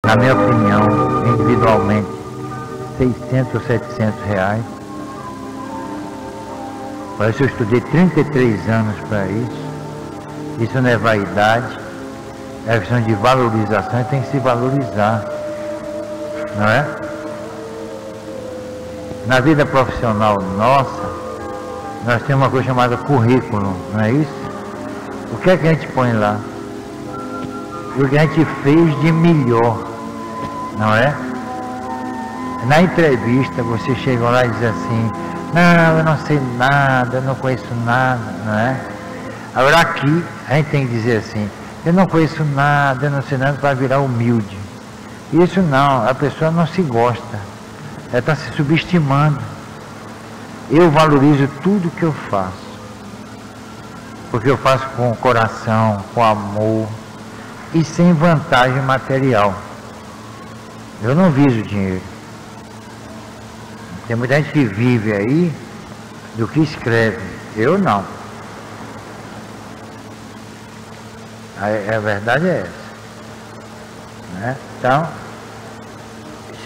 na minha opinião, individualmente, 600 ou 700 reais. Parece que eu estudei 33 anos para isso. Isso não é vaidade, é questão de valorização e tem que se valorizar, não é? Na vida profissional nossa, nós temos uma coisa chamada currículo, não é isso? O que é que a gente põe lá? O que a gente fez de melhor, não é? Na entrevista você chega lá e diz assim, não, eu não sei nada, eu não conheço nada, não é? Agora aqui a gente tem que dizer assim, eu não conheço nada, eu não sei nada, para virar humilde. Isso não, a pessoa não se gosta, ela está se subestimando. Eu valorizo tudo que eu faço, porque eu faço com o coração, com amor e sem vantagem material. Eu não viso dinheiro. Tem muita gente que vive aí do que escreve, eu não. A verdade é essa, né? Então,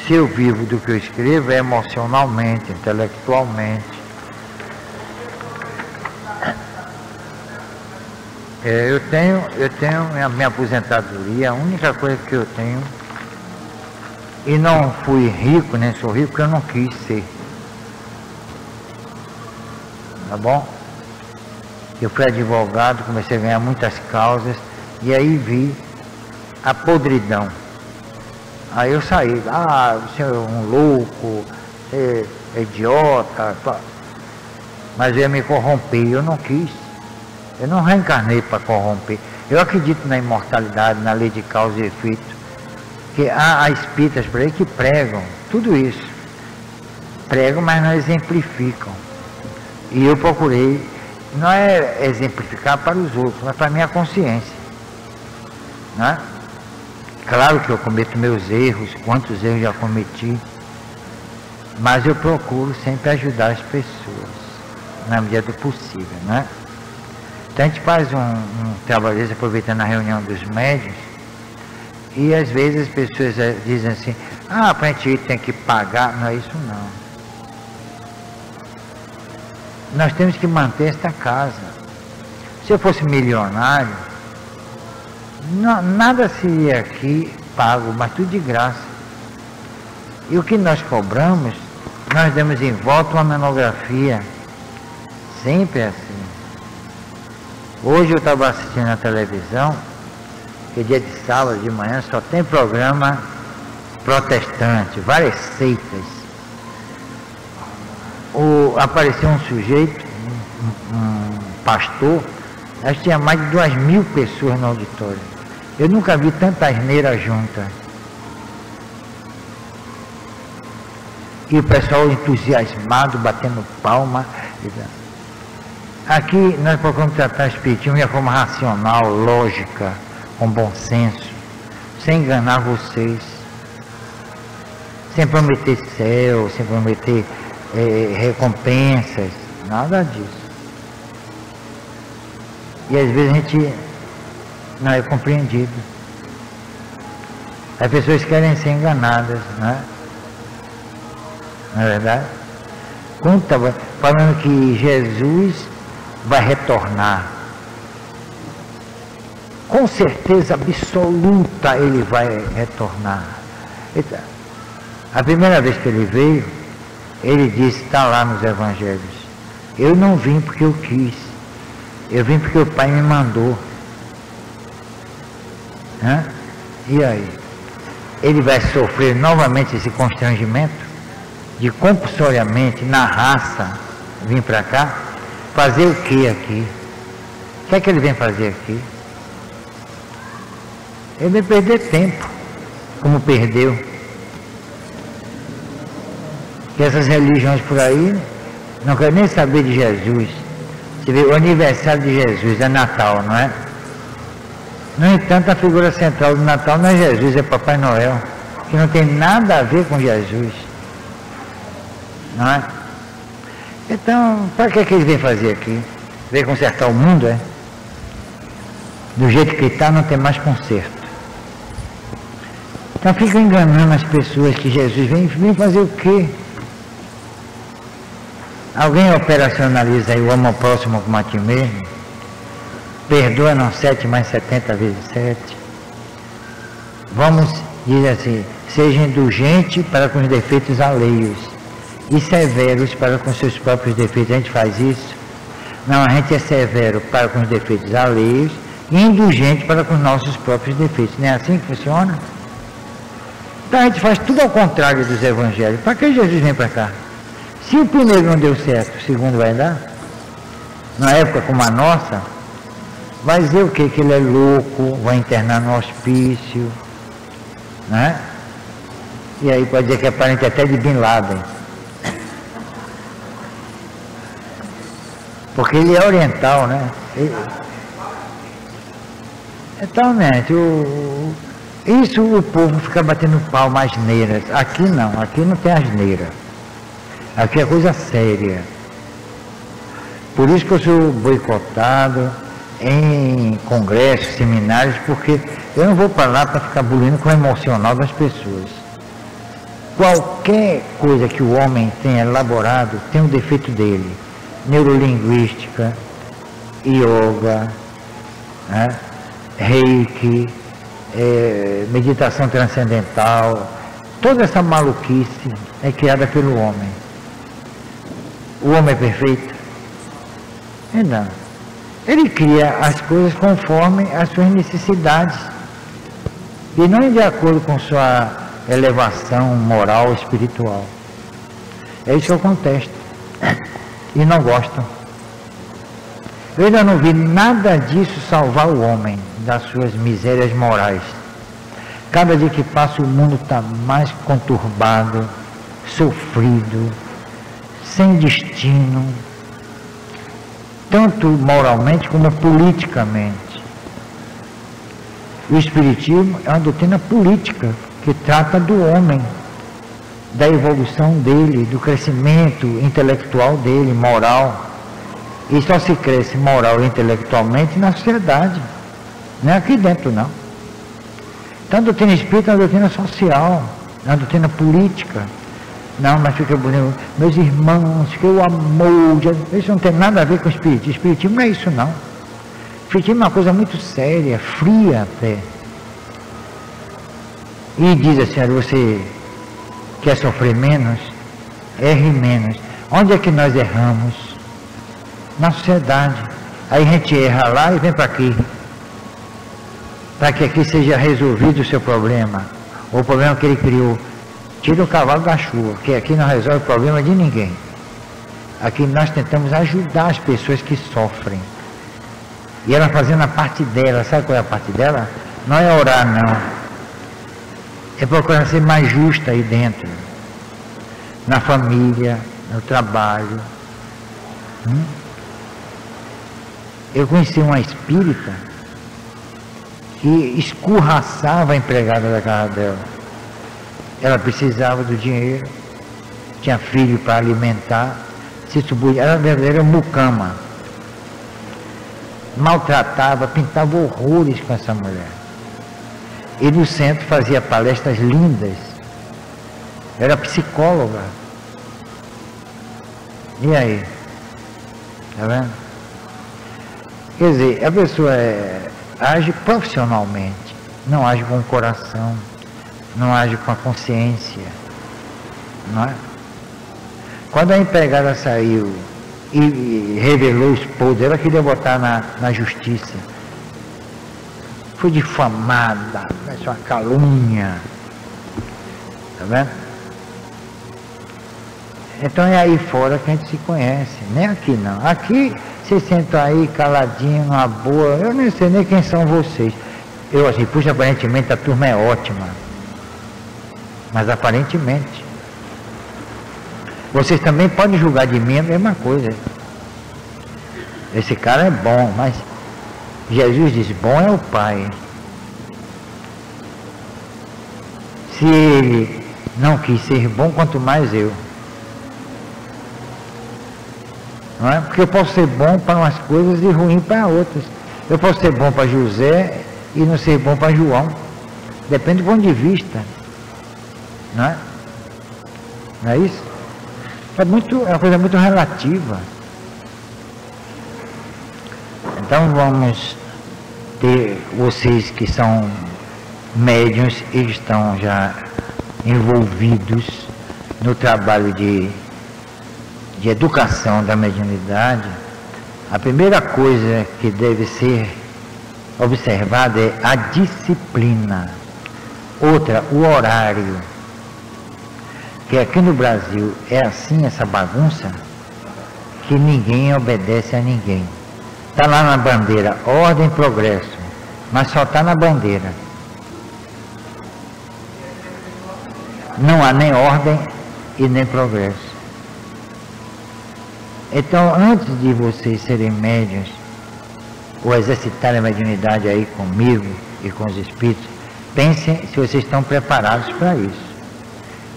se eu vivo do que eu escrevo é emocionalmente, intelectualmente. Eu tenho a minha aposentadoria, a única coisa que eu tenho, e não fui rico, nem sou rico, porque eu não quis ser. Tá bom? Eu fui advogado, comecei a ganhar muitas causas, e aí vi a podridão. Aí eu saí, você é um louco, você é idiota, mas eu ia me corromper, eu não quis. Eu não reencarnei para corromper. Eu acredito na imortalidade, na lei de causa e efeito, que há espíritas por aí que pregam tudo isso. Pregam, mas não exemplificam. E eu procurei, não é exemplificar para os outros, mas para a minha consciência. Né? Claro que eu cometo meus erros, quantos erros já cometi, mas eu procuro sempre ajudar as pessoas, na medida do possível, né? Então a gente faz um trabalho, aproveitando a reunião dos médiuns, e às vezes as pessoas dizem assim, para a gente ir tem que pagar, não é isso não. Nós temos que manter esta casa. Se eu fosse milionário, nada seria aqui pago, mas tudo de graça. E o que nós cobramos, nós demos em volta uma monografia, sempre assim. Hoje eu estava assistindo a televisão, que é dia de sábado de manhã só tem programa protestante, várias seitas. Apareceu um sujeito, um pastor, acho que tinha mais de 2.000 pessoas no auditório. Eu nunca vi tanta asneira junta. E o pessoal entusiasmado, batendo palma. Aqui nós procuramos tratar o espiritismo de uma forma racional, lógica, com bom senso, sem enganar vocês, sem prometer céu, sem prometer recompensas, nada disso. E às vezes a gente não é compreendido. As pessoas querem ser enganadas, né? Não é verdade? Quando estava falando que Jesus vai retornar, com certeza absoluta ele vai retornar. Então, a primeira vez que ele veio, ele disse, está lá nos evangelhos, eu não vim porque eu quis, eu vim porque o Pai me mandou. E aí? Ele vai sofrer novamente esse constrangimento de compulsoriamente, na raça, vir para cá, fazer o que aqui? O que é que ele vem fazer aqui? Ele vem perder tempo, como perdeu. Que essas religiões por aí não querem nem saber de Jesus. Você vê, o aniversário de Jesus é Natal, não é? No entanto, a figura central do Natal não é Jesus, é Papai Noel, que não tem nada a ver com Jesus, não é? Então, para que ele vem fazer aqui? Vem consertar o mundo, é? Do jeito que está, não tem mais conserto. Então fica enganando as pessoas que Jesus vem fazer o quê? Alguém operacionaliza aí o amo ao próximo como a ti mesmo? Perdoa não 7 mais 70 vezes 7. Vamos dizer assim, seja indulgente para com os defeitos alheios e severos para com seus próprios defeitos. A gente faz isso? Não, a gente é severo para com os defeitos alheios e indulgente para com os nossos próprios defeitos. Não é assim que funciona? Então a gente faz tudo ao contrário dos evangelhos. Para que Jesus vem para cá? Se o primeiro não deu certo, o segundo vai dar? Numa época como a nossa, vai dizer o quê? Que ele é louco, vai internar no hospício, né? E aí pode dizer que é parente até de Bin Laden. Porque ele é oriental, né? Totalmente. Isso o povo fica batendo palma asneiras. Aqui não tem asneira. Aqui é coisa séria. Por isso que eu sou boicotado em congressos, seminários, porque eu não vou para lá para ficar bulindo com o emocional das pessoas. Qualquer coisa que o homem tenha elaborado tem um defeito dele. Neurolinguística, yoga, né? Reiki, meditação transcendental, toda essa maluquice é criada pelo homem. O homem é perfeito? Não. Ele cria as coisas conforme as suas necessidades e não de acordo com sua elevação moral, espiritual. É isso que eu contesto. E não gostam. Eu ainda não vi nada disso salvar o homem das suas misérias morais. Cada dia que passa o mundo está mais conturbado, sofrido, sem destino, tanto moralmente como politicamente. O Espiritismo é uma doutrina política que trata do homem, da evolução dele, do crescimento intelectual dele, moral. E só se cresce moral e intelectualmente na sociedade, não é aqui dentro não. Então a doutrina espírita é uma doutrina social, é uma doutrina política. Não, mas fica bonito, meus irmãos, que o amor, isso não tem nada a ver com o espiritismo. O espiritismo não é isso não. O espiritismo é uma coisa muito séria, fria até. E diz assim, você quer sofrer menos? Erre menos. Onde é que nós erramos? Na sociedade. Aí a gente erra lá e vem para aqui. Para que aqui seja resolvido o seu problema. Ou o problema que ele criou. Tira o cavalo da chuva, que aqui não resolve o problema de ninguém. Aqui nós tentamos ajudar as pessoas que sofrem. E ela fazendo a parte dela, sabe qual é a parte dela? Não é orar não. É procurar ser mais justa aí dentro. Na família, no trabalho. Eu conheci uma espírita que escorraçava a empregada da casa dela. Ela precisava do dinheiro, tinha filho para alimentar, se subia, era verdadeira mucama. Maltratava, pintava horrores com essa mulher. E no centro fazia palestras lindas. Era psicóloga. E aí? Tá vendo? Quer dizer, a pessoa age profissionalmente, não age com o coração, não age com a consciência, não é? Quando a empregada saiu e revelou os podres, ela queria botar na justiça. Foi difamada, isso é uma calúnia. Tá vendo? Então é aí fora que a gente se conhece, nem aqui não. Aqui vocês sentam aí caladinho, numa boa, eu nem sei nem quem são vocês. Eu assim, puxa, aparentemente a turma é ótima. Mas aparentemente. Vocês também podem julgar de mim a mesma coisa. Esse cara é bom, mas Jesus diz, bom é o Pai. Se ele não quis ser bom, quanto mais eu. Não é? Porque eu posso ser bom para umas coisas e ruim para outras. Eu posso ser bom para José e não ser bom para João. depende do ponto de vista, não é? Não é isso? É uma coisa muito relativa. Então vamos ter vocês que são médiuns e estão já envolvidos no trabalho de educação da mediunidade. A primeira coisa que deve ser observada é a disciplina. Outra, o horário. Que aqui no Brasil é assim, essa bagunça, que ninguém obedece a ninguém. Está lá na bandeira, ordem e progresso, mas só está na bandeira. Não há nem ordem e nem progresso. Então, antes de vocês serem médiuns, ou exercitarem a mediunidade aí comigo e com os espíritos, pensem se vocês estão preparados para isso.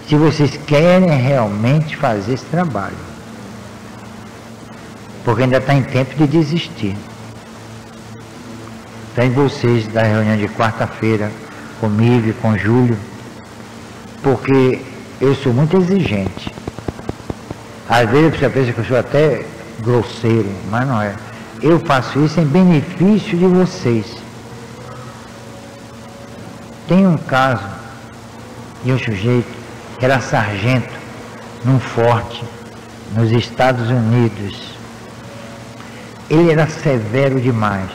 Se vocês querem realmente fazer esse trabalho. Porque ainda está em tempo de desistir. Tem vocês da reunião de quarta-feira, comigo e com Júlio, porque eu sou muito exigente. Às vezes você pensa que eu sou até grosseiro, mas não é. Eu faço isso em benefício de vocês. Tem um caso de um sujeito que era sargento num forte nos Estados Unidos. Ele era severo demais.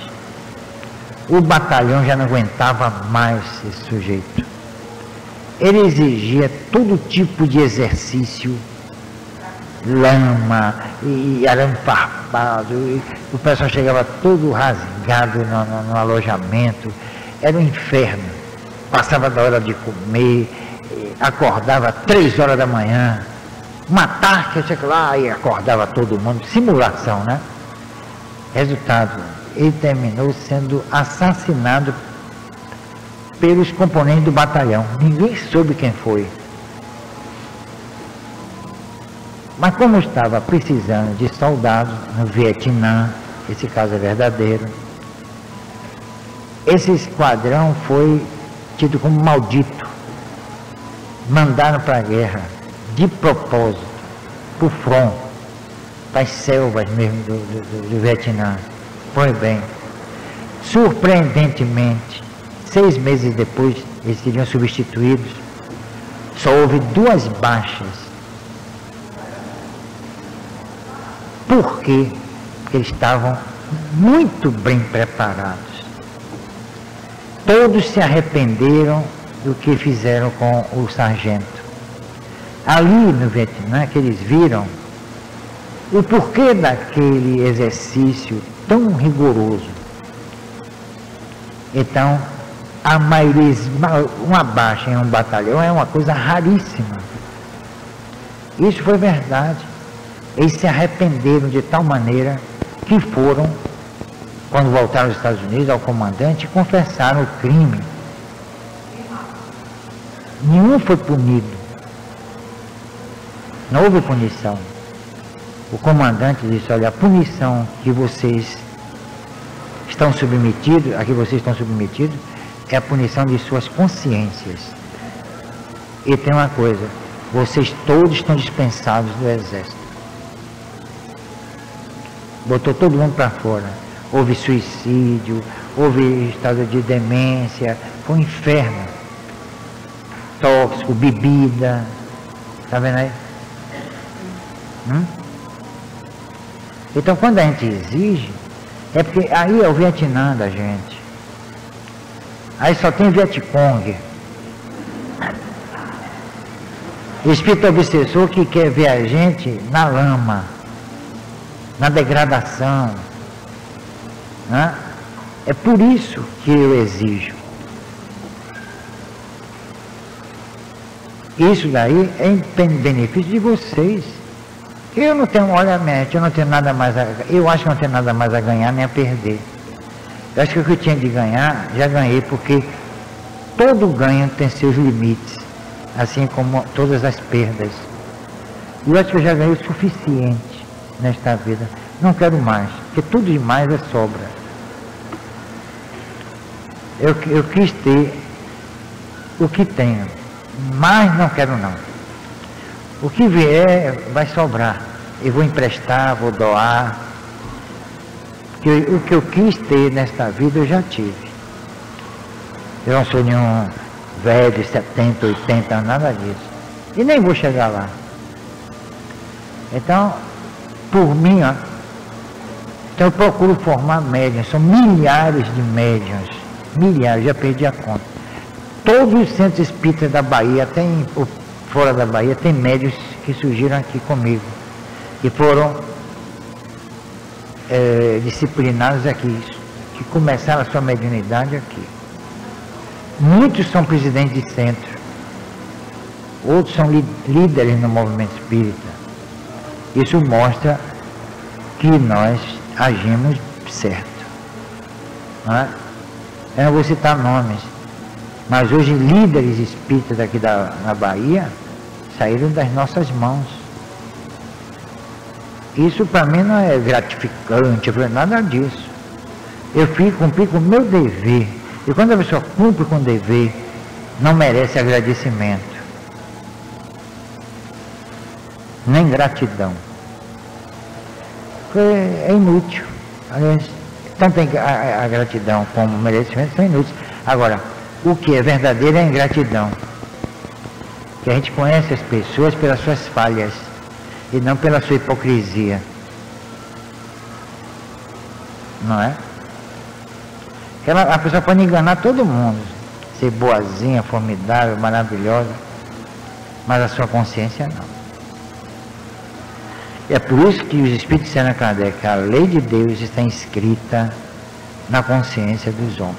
O batalhão já não aguentava mais esse sujeito. Ele exigia todo tipo de exercício, lama e arame farpado, e o pessoal chegava todo rasgado no alojamento. Era um inferno. Passava da hora de comer, acordava 3 horas da manhã, matar, que chega lá e acordava todo mundo, simulação, né? Resultado, ele terminou sendo assassinado pelos componentes do batalhão. Ninguém soube quem foi. Mas como estava precisando de soldados no Vietnã, esse caso é verdadeiro, esse esquadrão foi tido como maldito. Mandaram para a guerra, de propósito, para o front, para as selvas mesmo do Vietnã. Pois bem, surpreendentemente, 6 meses depois, eles seriam substituídos. Só houve 2 baixas. Por quê? Porque eles estavam muito bem preparados. Todos se arrependeram do que fizeram com o sargento. Ali no Vietnã, que eles viram o porquê daquele exercício tão rigoroso. Então, a maioria, uma baixa em um batalhão é uma coisa raríssima. Isso foi verdade. Eles se arrependeram de tal maneira que foram, quando voltaram aos Estados Unidos, ao comandante, e confessaram o crime. Nenhum foi punido. Não houve punição. O comandante disse, olha, a punição que vocês estão submetidos, a que vocês estão submetidos, é a punição de suas consciências. E tem uma coisa, vocês todos estão dispensados do exército. Botou todo mundo para fora. Houve suicídio, houve estado de demência, foi um inferno. Tóxico, bebida, tá vendo aí? Então quando a gente exige, é porque aí é o Vietnã da gente. Aí só tem Vietcong. Espírito obsessor que quer ver a gente na lama, na degradação, né? É por isso que eu exijo. Isso daí é em benefício de vocês. Eu não tenho, olha a mente, eu não tenho nada mais a, eu acho que não tenho nada mais a ganhar nem a perder. Eu acho que o que eu tinha de ganhar, já ganhei, porque todo ganho tem seus limites, assim como todas as perdas. E eu acho que eu já ganhei o suficiente nesta vida. Não quero mais, porque tudo demais é sobra. Eu quis ter o que tenho, mas não quero não. O que vier vai sobrar. Eu vou emprestar, vou doar. Porque o que eu quis ter nesta vida eu já tive. Eu não sou nenhum velho de 70, 80 anos, nada disso. E nem vou chegar lá. Então, por mim, ó, então eu procuro formar médiuns. São milhares de médiuns. Milhares, já perdi a conta. Todos os centros espíritas da Bahia, fora da Bahia, tem médiuns que surgiram aqui comigo. Que foram disciplinados aqui. Que começaram a sua mediunidade aqui. Muitos são presidentes de centro. Outros são líderes no movimento espírita. Isso mostra que nós agimos certo. Não é? Eu não vou citar nomes, mas hoje líderes espíritas aqui na Bahia saíram das nossas mãos. Isso para mim não é gratificante, nada disso. Eu cumpri com o meu dever. E quando a pessoa cumpre com o dever, não merece agradecimento, nem gratidão. É inútil. Aliás, tanto a gratidão como o merecimento são inúteis. Agora, o que é verdadeiro é a ingratidão. Que a gente conhece as pessoas pelas suas falhas e não pela sua hipocrisia. Não é? A pessoa pode enganar todo mundo, ser boazinha, formidável, maravilhosa, mas a sua consciência não. É por isso que os Espíritos disseram a Kardec, a lei de Deus está inscrita na consciência dos homens.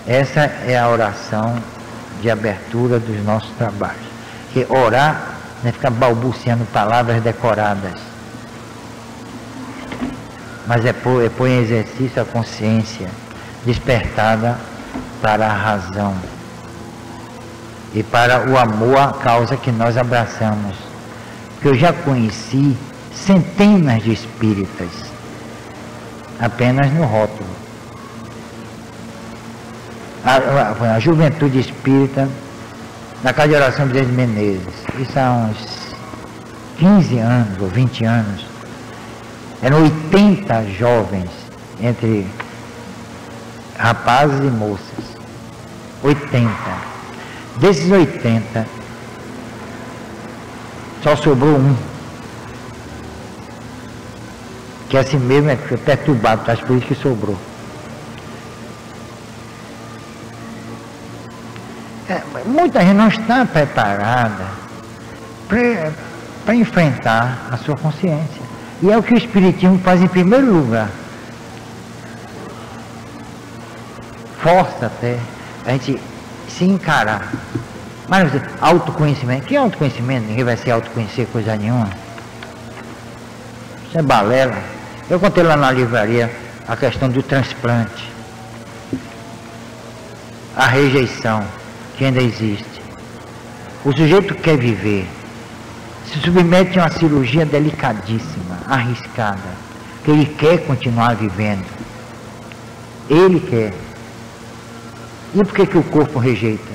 Essa é a oração de abertura dos nossos trabalhos. Que orar não é ficar balbuciando palavras decoradas, mas é pôr em exercício a consciência despertada para a razão e para o amor à causa que nós abraçamos. Porque eu já conheci centenas de espíritas apenas no rótulo. A juventude espírita na casa de oração de Deus Menezes, isso há uns 15 anos ou 20 anos, eram 80 jovens, entre rapazes e moças. 80. Desses 80, só sobrou um, que assim mesmo é perturbado, acho por isso que sobrou. Muita gente não está preparada para enfrentar a sua consciência. E é o que o Espiritismo faz em primeiro lugar. Força até a gente se encarar. Mas autoconhecimento, que autoconhecimento? Ninguém vai se autoconhecer coisa nenhuma. Isso é balela. Eu contei lá na livraria a questão do transplante, a rejeição que ainda existe. O sujeito quer viver, se submete a uma cirurgia delicadíssima, arriscada, que ele quer continuar vivendo. Ele quer. E por que o corpo rejeita?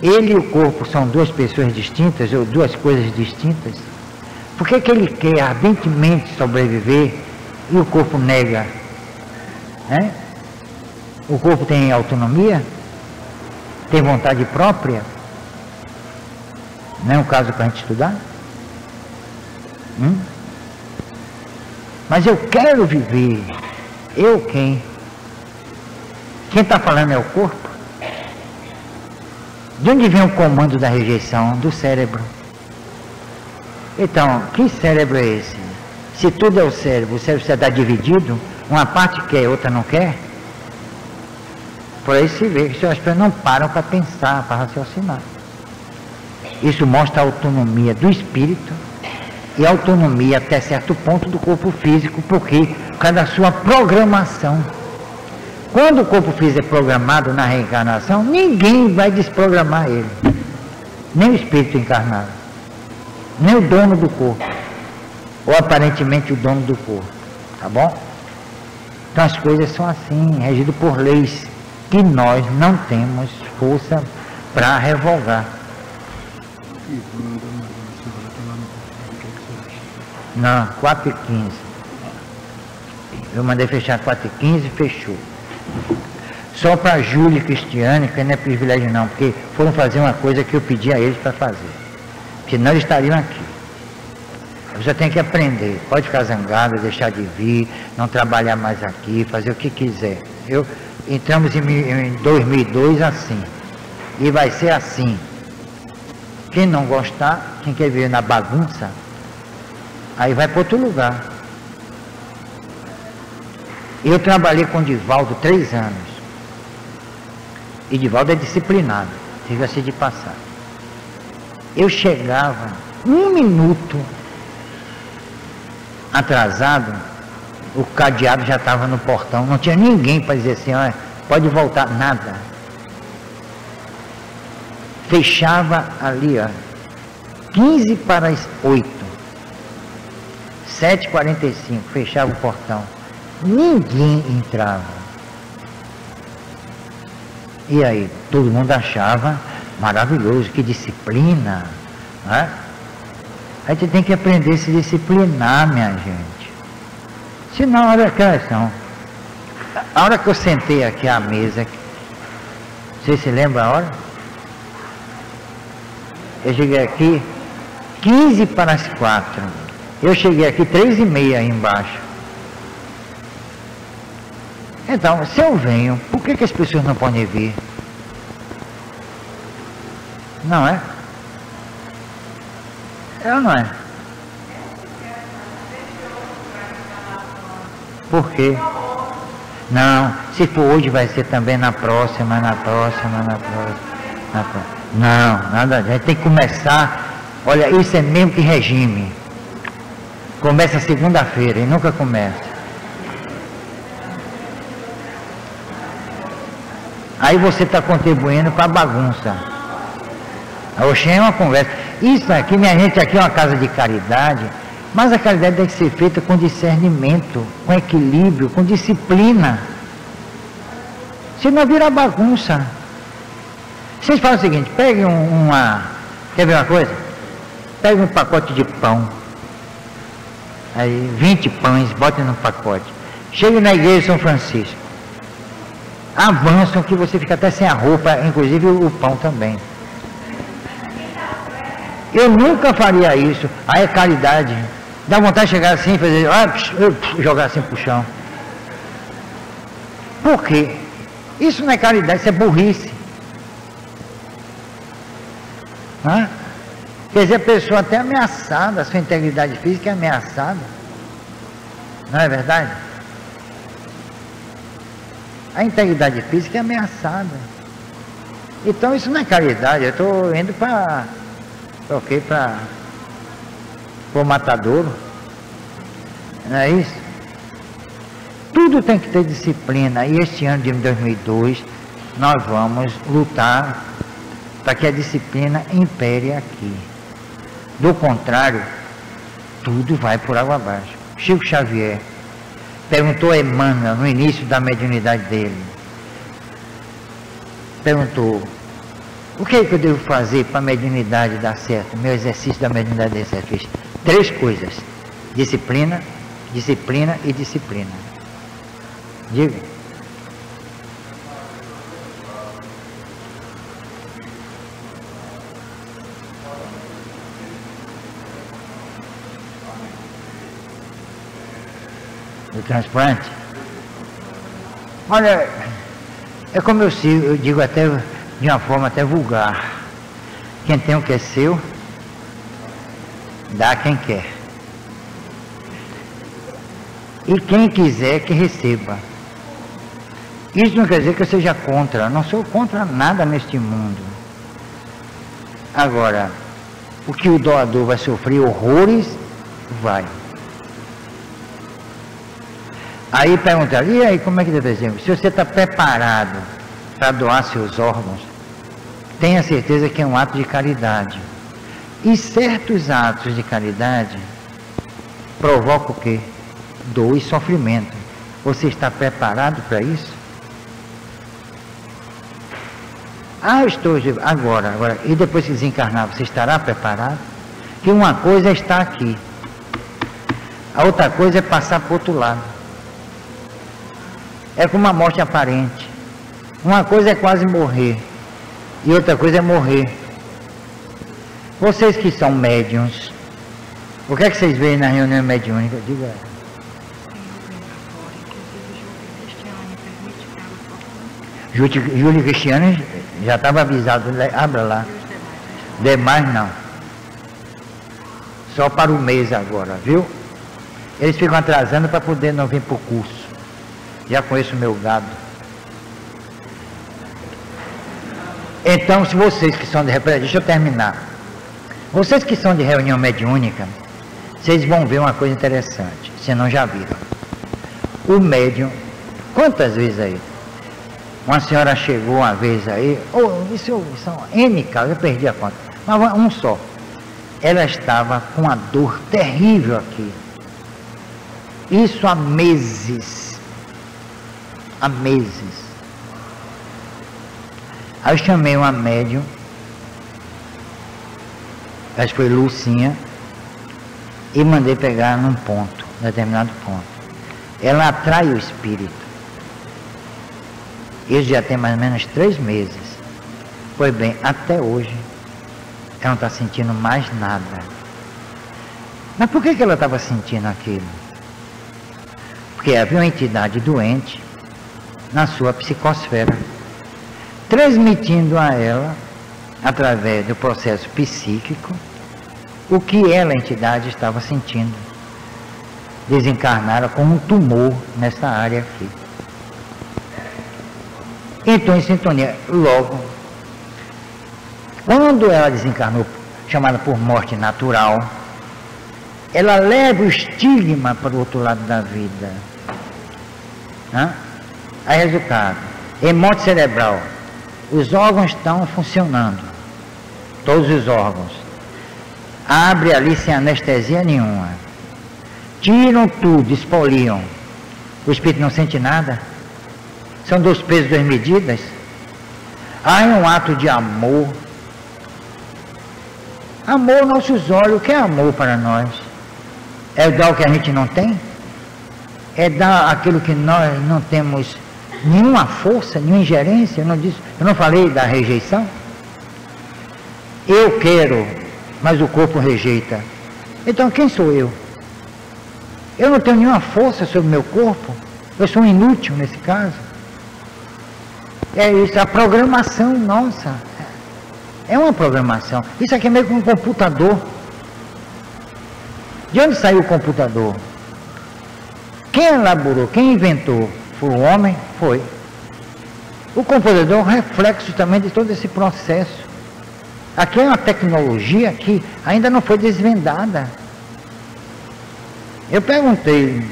Ele e o corpo são duas pessoas distintas, ou duas coisas distintas? Por que ele quer ardentemente sobreviver e o corpo nega? O corpo tem autonomia? Tem vontade própria? Não é um caso para a gente estudar? Mas eu quero viver. Eu quem? Quem está falando é o corpo? De onde vem o comando da rejeição? Do cérebro. Então, que cérebro é esse? Se tudo é o cérebro está dividido, uma parte quer, outra não quer? Por aí se vê que as pessoas não param para pensar, para raciocinar. Isso mostra a autonomia do espírito e a autonomia até certo ponto do corpo físico, porque por causa da sua programação. Quando o corpo físico é programado na reencarnação, ninguém vai desprogramar ele. Nem o espírito encarnado, nem o dono do corpo, ou aparentemente o dono do corpo. Tá bom? Então as coisas são assim, regidas por leis que nós não temos força para revogar. Não, 4h15. Eu mandei fechar 4h15 e fechou. Só para Júlia e Cristiane, que não é privilégio não, porque foram fazer uma coisa que eu pedi a eles para fazer. Senão eles estariam aqui. Você tem que aprender, pode ficar zangado, deixar de vir, não trabalhar mais aqui, fazer o que quiser. Entramos em 2002 assim, e vai ser assim. Quem não gostar, quem quer viver na bagunça, aí vai para outro lugar. Eu trabalhei com o Divaldo 3 anos, e Divaldo é disciplinado, diga-se de passar. Eu chegava 1 minuto atrasado, o cadeado já estava no portão, não tinha ninguém para dizer assim, olha, pode voltar, nada. Fechava ali, ó, 15 para as 8, 7h45, fechava o portão, ninguém entrava. E aí, todo mundo achava maravilhoso, que disciplina, né? A gente tem que aprender a se disciplinar, minha gente. Senão, olha aquela são. A hora que eu sentei aqui à mesa, você se lembra a hora? Eu cheguei aqui 15 para as 4. Eu cheguei aqui 3h30 aí embaixo. Então, se eu venho, por que as pessoas não podem vir? Não é? É ou não é? Por quê? Não, se for hoje vai ser também na próxima. Não, nada, a gente tem que começar, olha, isso é mesmo que regime. Começa segunda-feira e nunca começa. Aí você está contribuindo para a bagunça. Oxe, é uma conversa. Isso aqui, minha gente, aqui é uma casa de caridade, mas a caridade deve ser feita com discernimento, com equilíbrio, com disciplina. Senão vira bagunça. Vocês falam o seguinte, pegue quer ver uma coisa? Pegue um pacote de pão, aí 20 pães, botem no pacote. Chegue na igreja de São Francisco. Avançam que você fica até sem a roupa, inclusive o pão também. Eu nunca faria isso. Aí é caridade. Dá vontade de chegar assim e fazer, jogar assim pro chão. Por quê? Isso não é caridade, isso é burrice. Hã? Quer dizer, a pessoa até ameaçada, a sua integridade física é ameaçada. Não é verdade? A integridade física é ameaçada. Então isso não é caridade, eu estou indo para o matadouro. Não é isso? Tudo tem que ter disciplina. E este ano de 2002 nós vamos lutar para que a disciplina impere aqui. Do contrário, tudo vai por água abaixo. Chico Xavier perguntou a Emmanuel no início da mediunidade dele. Perguntou, o que é que eu devo fazer para a mediunidade dar certo? Meu exercício da mediunidade dar certo. Fiz 3 coisas. Disciplina, disciplina e disciplina. Diga. O transplante? Olha, é como eu digo até de uma forma até vulgar. Quem tem o que é seu, dá a quem quer. E quem quiser que receba. Isso não quer dizer que eu seja contra. Eu não sou contra nada neste mundo. Agora, o que o doador vai sofrer horrores, vai. Aí perguntaram, e aí como é que deve ser? Se você está preparado para doar seus órgãos, tenha certeza que é um ato de caridade. E certos atos de caridade provocam o quê? Dor e sofrimento. Você está preparado para isso? Ah, estou agora, e depois que desencarnar, você estará preparado? Que uma coisa é estar aqui, a outra coisa é passar para o outro lado. É como uma morte aparente. Uma coisa é quase morrer, e outra coisa é morrer. Vocês que são médiuns, o que é que vocês veem na reunião mediúnica? Diga. Júlio Cristiano já estava avisado, abra lá. Demais não. Só para o mês agora, viu? Eles ficam atrasando para poder não vir para o curso. Já conheço o meu gado. Então, se vocês que são de deixa eu terminar. Vocês que são de reunião mediúnica, vocês vão ver uma coisa interessante, se não já viram. O médium, quantas vezes aí? Uma senhora chegou uma vez aí, isso são N casos, eu perdi a conta, mas um só. Ela estava com uma dor terrível aqui. Isso há meses. Há meses. Aí eu chamei uma médium, acho que foi Lucinha, e mandei pegar num ponto, determinado ponto. Ela atrai o espírito. Isso já tem mais ou menos 3 meses. Pois bem, até hoje, ela não está sentindo mais nada. Mas por que ela estava sentindo aquilo? Porque havia uma entidade doente na sua psicosfera, transmitindo a ela, através do processo psíquico, o que ela, a entidade, estava sentindo. Desencarnaram com um tumor nessa área aqui. Então, em sintonia, logo, quando ela desencarnou, chamada por morte natural, ela leva o estigma para o outro lado da vida. Aí, resultado, em morte cerebral, os órgãos estão funcionando, todos os órgãos. Abre ali sem anestesia nenhuma. Tiram tudo, expoliam. O espírito não sente nada. São 2 pesos, 2 medidas. Há um ato de amor. Amor, nossos olhos. O que é amor para nós? É dar o que a gente não tem? É dar aquilo que nós não temos nenhuma força, nenhuma ingerência? Eu não falei da rejeição? Eu quero, mas o corpo rejeita. Então quem sou eu? Eu não tenho nenhuma força sobre o meu corpo. Eu sou inútil nesse caso. É isso, a programação nossa. É uma programação. Isso aqui é meio que um computador. De onde saiu o computador? Quem elaborou, quem inventou? Foi o homem? Foi. O computador é um reflexo também de todo esse processo. Aqui é uma tecnologia que ainda não foi desvendada. Eu perguntei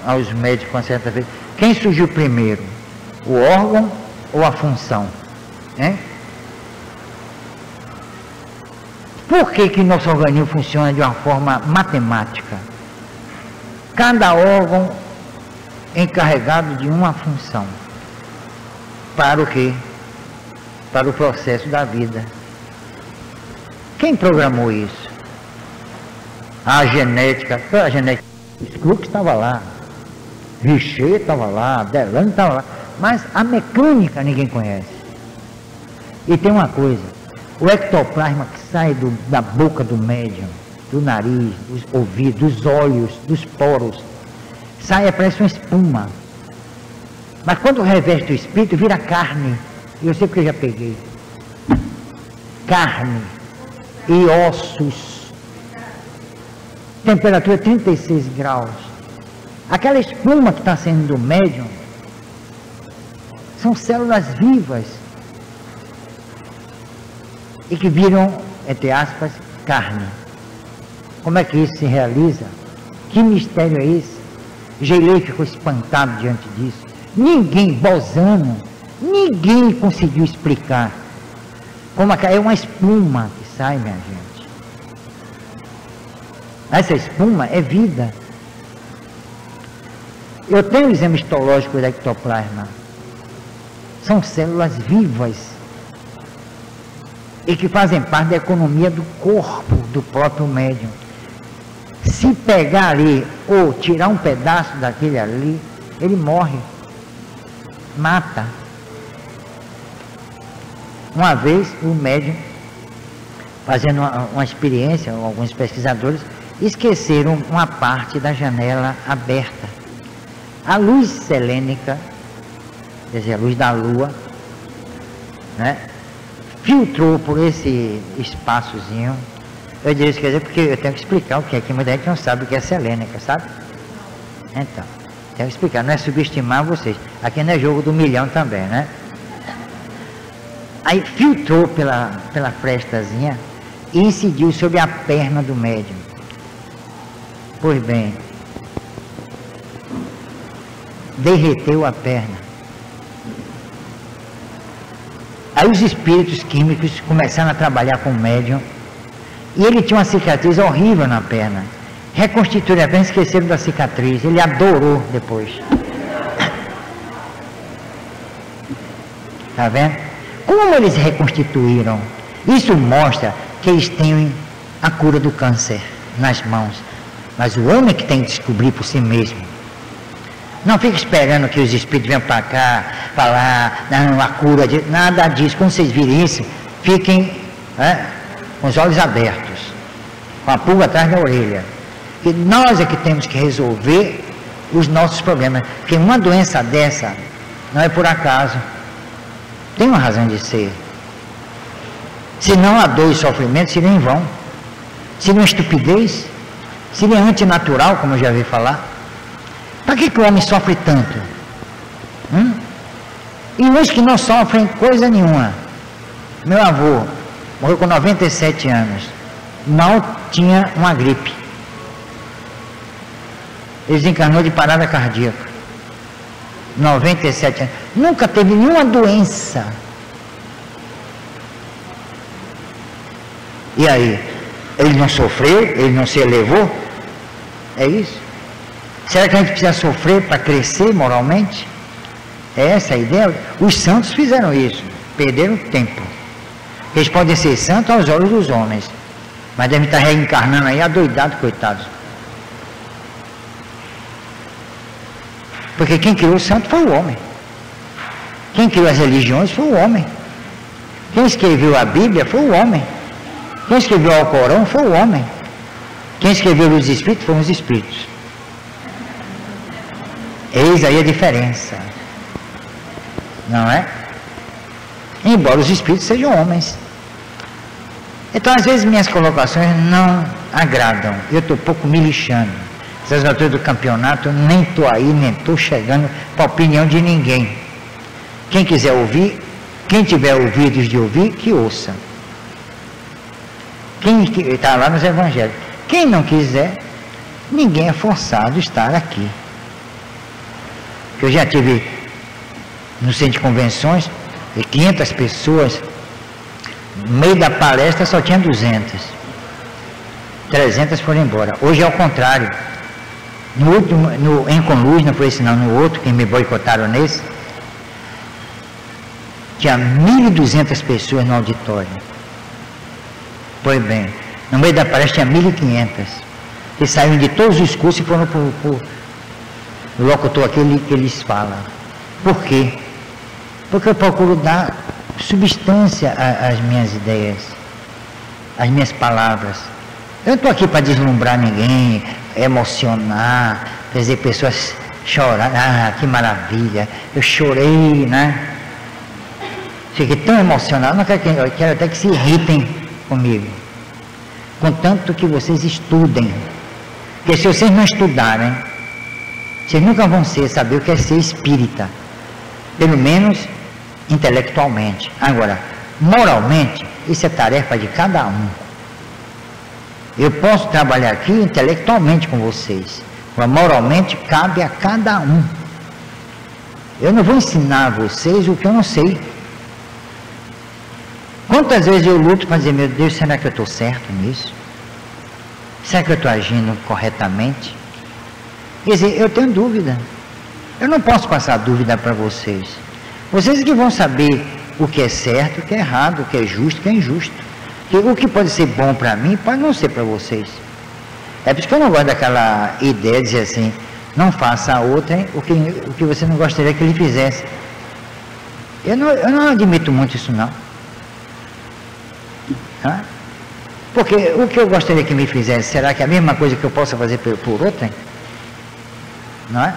aos médicos uma certa vez, quem surgiu primeiro? O órgão ou a função? Por que nosso organismo funciona de uma forma matemática? Cada órgão é encarregado de uma função. Para o quê? Para o processo da vida. Quem programou isso? A genética. A genética. Scrooge estava lá. Richer estava lá. Delano estava lá. Mas a mecânica ninguém conhece. E tem uma coisa. O ectoplasma que sai da boca do médium, do nariz, dos ouvidos, dos olhos, dos poros, sai, parece uma espuma. Mas quando reveste o espírito, vira carne. E eu sei porque eu já peguei. Carne e ossos. Temperatura 36 graus. Aquela espuma que está saindo do médium são células vivas. E que viram, entre aspas, carne. Como é que isso se realiza? Que mistério é esse? Gelei ficou espantado diante disso. Ninguém, Bolzano, ninguém conseguiu explicar. Como é uma espuma que sai, minha gente. Essa espuma é vida. Eu tenho o exame histológico do ectoplasma. São células vivas. e que fazem parte da economia do corpo do próprio médium. Se pegar ali ou tirar um pedaço daquele ali, ele morre, mata. Uma vez o médium, fazendo uma experiência, alguns pesquisadores esqueceram uma parte da janela aberta. A luz selênica, quer dizer, a luz da lua, né, filtrou por esse espaçozinho. Eu diria isso, quer dizer, porque eu tenho que explicar o que é, que muita gente não sabe o que é selênica, sabe? Então, tenho que explicar, não é subestimar vocês. Aqui não é jogo do milhão também, né? Aí filtrou pela frestazinha e incidiu sobre a perna do médium. Pois bem, derreteu a perna. Aí os espíritos químicos começaram a trabalhar com o médium e ele tinha uma cicatriz horrível na perna. Reconstituíram a perna, esqueceram da cicatriz. Ele adorou depois. Está vendo? Como eles reconstituíram? Isso mostra que eles têm a cura do câncer nas mãos. Mas o homem que tem que descobrir por si mesmo. Não fica esperando que os espíritos venham para cá, falar, não, a cura, nada disso. Quando vocês virem isso, fiquem com os olhos abertos, com a pulga atrás da orelha. E nós é que temos que resolver os nossos problemas. Porque uma doença dessa não é por acaso. Tem uma razão de ser. Se não a dor e sofrimento, seria em vão. Seria uma estupidez. Seria antinatural, como eu já ouvi falar. Para que o homem sofre tanto? E uns que não sofrem coisa nenhuma. Meu avô morreu com 97 anos. Mal tinha uma gripe. Ele desencarnou de parada cardíaca. 97 anos. Nunca teve nenhuma doença. E aí? Ele não sofreu? Ele não se elevou? É isso? Será que a gente precisa sofrer para crescer moralmente? É essa a ideia? Os santos fizeram isso. Perderam tempo. Eles podem ser santos aos olhos dos homens, mas devem estar reencarnando aí adoidados, coitados. Porque quem criou o santo foi o homem. Quem criou as religiões foi o homem. Quem escreveu a Bíblia foi o homem. Quem escreveu o Alcorão foi o homem. Quem escreveu os Espíritos foram os Espíritos. Eis aí a diferença. Não é? Embora os Espíritos sejam homens. Então, às vezes, minhas colocações não agradam. Eu estou um pouco me lixando. Essas alturas do campeonato, eu nem estou aí, nem estou chegando para a opinião de ninguém. Quem quiser ouvir, quem tiver ouvidos de ouvir, que ouça. Quem está lá nos evangelhos. Quem não quiser, ninguém é forçado a estar aqui. Eu já tive no centro de convenções, 500 pessoas, no meio da palestra só tinha 200. 300 foram embora. Hoje é o contrário. No último, no Enconluz, não foi esse não, no outro, que me boicotaram nesse, tinha 1.200 pessoas no auditório. Pois bem, no meio da palestra tinha 1.500. Que saíram de todos os cursos e foram para o locutor aquele que eles falam. Por quê? Porque eu procuro dar substância às minhas ideias, às minhas palavras. Eu não estou aqui para deslumbrar ninguém, emocionar, fazer pessoas chorar. Ah, que maravilha, eu chorei, né? Fiquei tão emocionado, não quero eu quero até que se irritem comigo. Contanto que vocês estudem. Porque se vocês não estudarem, vocês nunca vão saber o que é ser espírita. Pelo menos intelectualmente. Agora, moralmente, isso é tarefa de cada um. Eu posso trabalhar aqui intelectualmente com vocês, mas moralmente cabe a cada um. Eu não vou ensinar a vocês o que eu não sei. Quantas vezes eu luto para dizer, meu Deus, será que eu estou certo nisso? Será que eu estou agindo corretamente? Quer dizer, eu tenho dúvida. Eu não posso passar dúvida para vocês. Vocês que vão saber o que é certo, o que é errado, o que é justo, o que é injusto. O que pode ser bom para mim, pode não ser para vocês. É por isso que eu não gosto daquela ideia de dizer assim, não faça a outra o que você não gostaria que ele fizesse. Eu não admito muito isso não. Tá? Porque o que eu gostaria que me fizesse, será que é a mesma coisa que eu possa fazer por outra? Não é?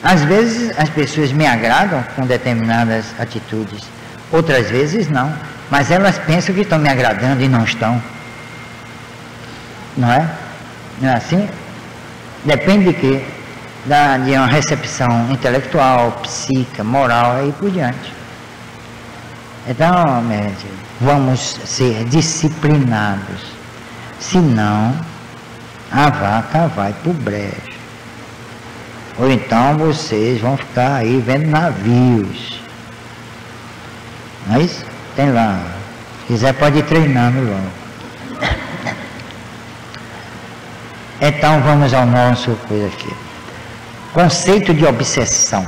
Às vezes as pessoas me agradam com determinadas atitudes, outras vezes não, mas elas pensam que estão me agradando e não estão. Não é? Não é assim? Depende de quê? De uma recepção intelectual, psíquica, moral e por diante. Então, vamos ser disciplinados, senão a vaca vai para o brejo. Ou então vocês vão ficar aí vendo navios. Não é isso? Tem lá. Se quiser pode ir treinando logo. Então vamos ao nosso coisa aqui. Conceito de obsessão.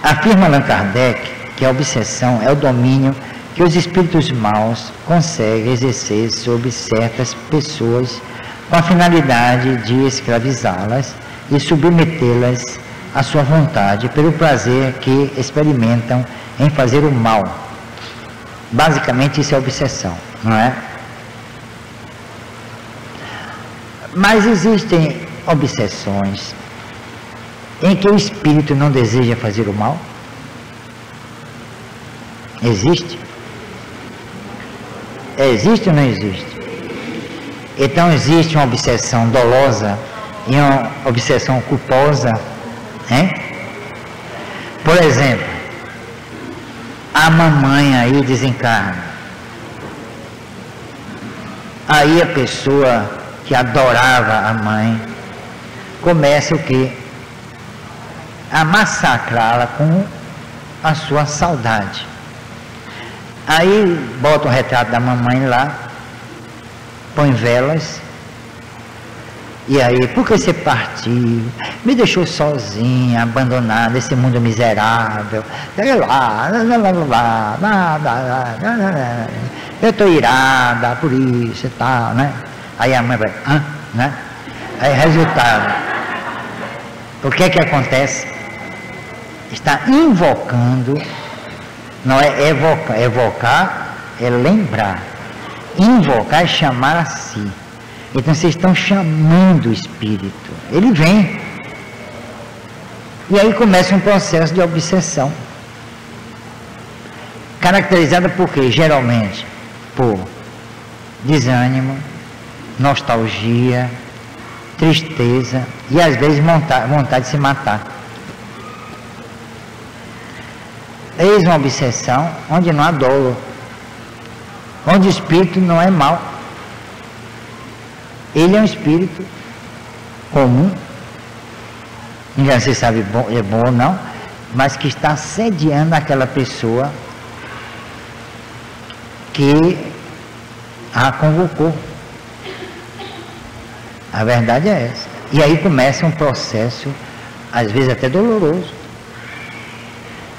Afirma Allan Kardec que a obsessão é o domínio que os espíritos maus conseguem exercer sobre certas pessoas com a finalidade de escravizá-las e submetê-las à sua vontade pelo prazer que experimentam em fazer o mal. Basicamente isso é obsessão, não é? Mas existem obsessões em que o espírito não deseja fazer o mal? Existe? Existe ou não existe? Então existe uma obsessão dolosa e uma obsessão culposa, hein? Por exemplo, a mamãe aí desencarna. Aí a pessoa que adorava a mãe começa o quê? A massacrá-la com a sua saudade. Aí bota o retrato da mamãe lá, põe velas, e aí, por que você partiu? Me deixou sozinha, abandonada, esse mundo miserável. Eu estou irada por isso e tal, né? Aí a mãe vai, né? Aí resultado, o que é que acontece? Está invocando, não é evocar, evocar é lembrar, invocar é chamar a si. Então vocês estão chamando o espírito, ele vem, e aí começa um processo de obsessão, caracterizada por quê? Geralmente por desânimo, nostalgia, tristeza e às vezes vontade de se matar. Eis uma obsessão onde não há dolo, onde o espírito não é mau, ele é um espírito comum, ninguém se sabe é bom ou não, mas que está assediando aquela pessoa que a convocou. A verdade é essa. E aí começa um processo, às vezes até doloroso.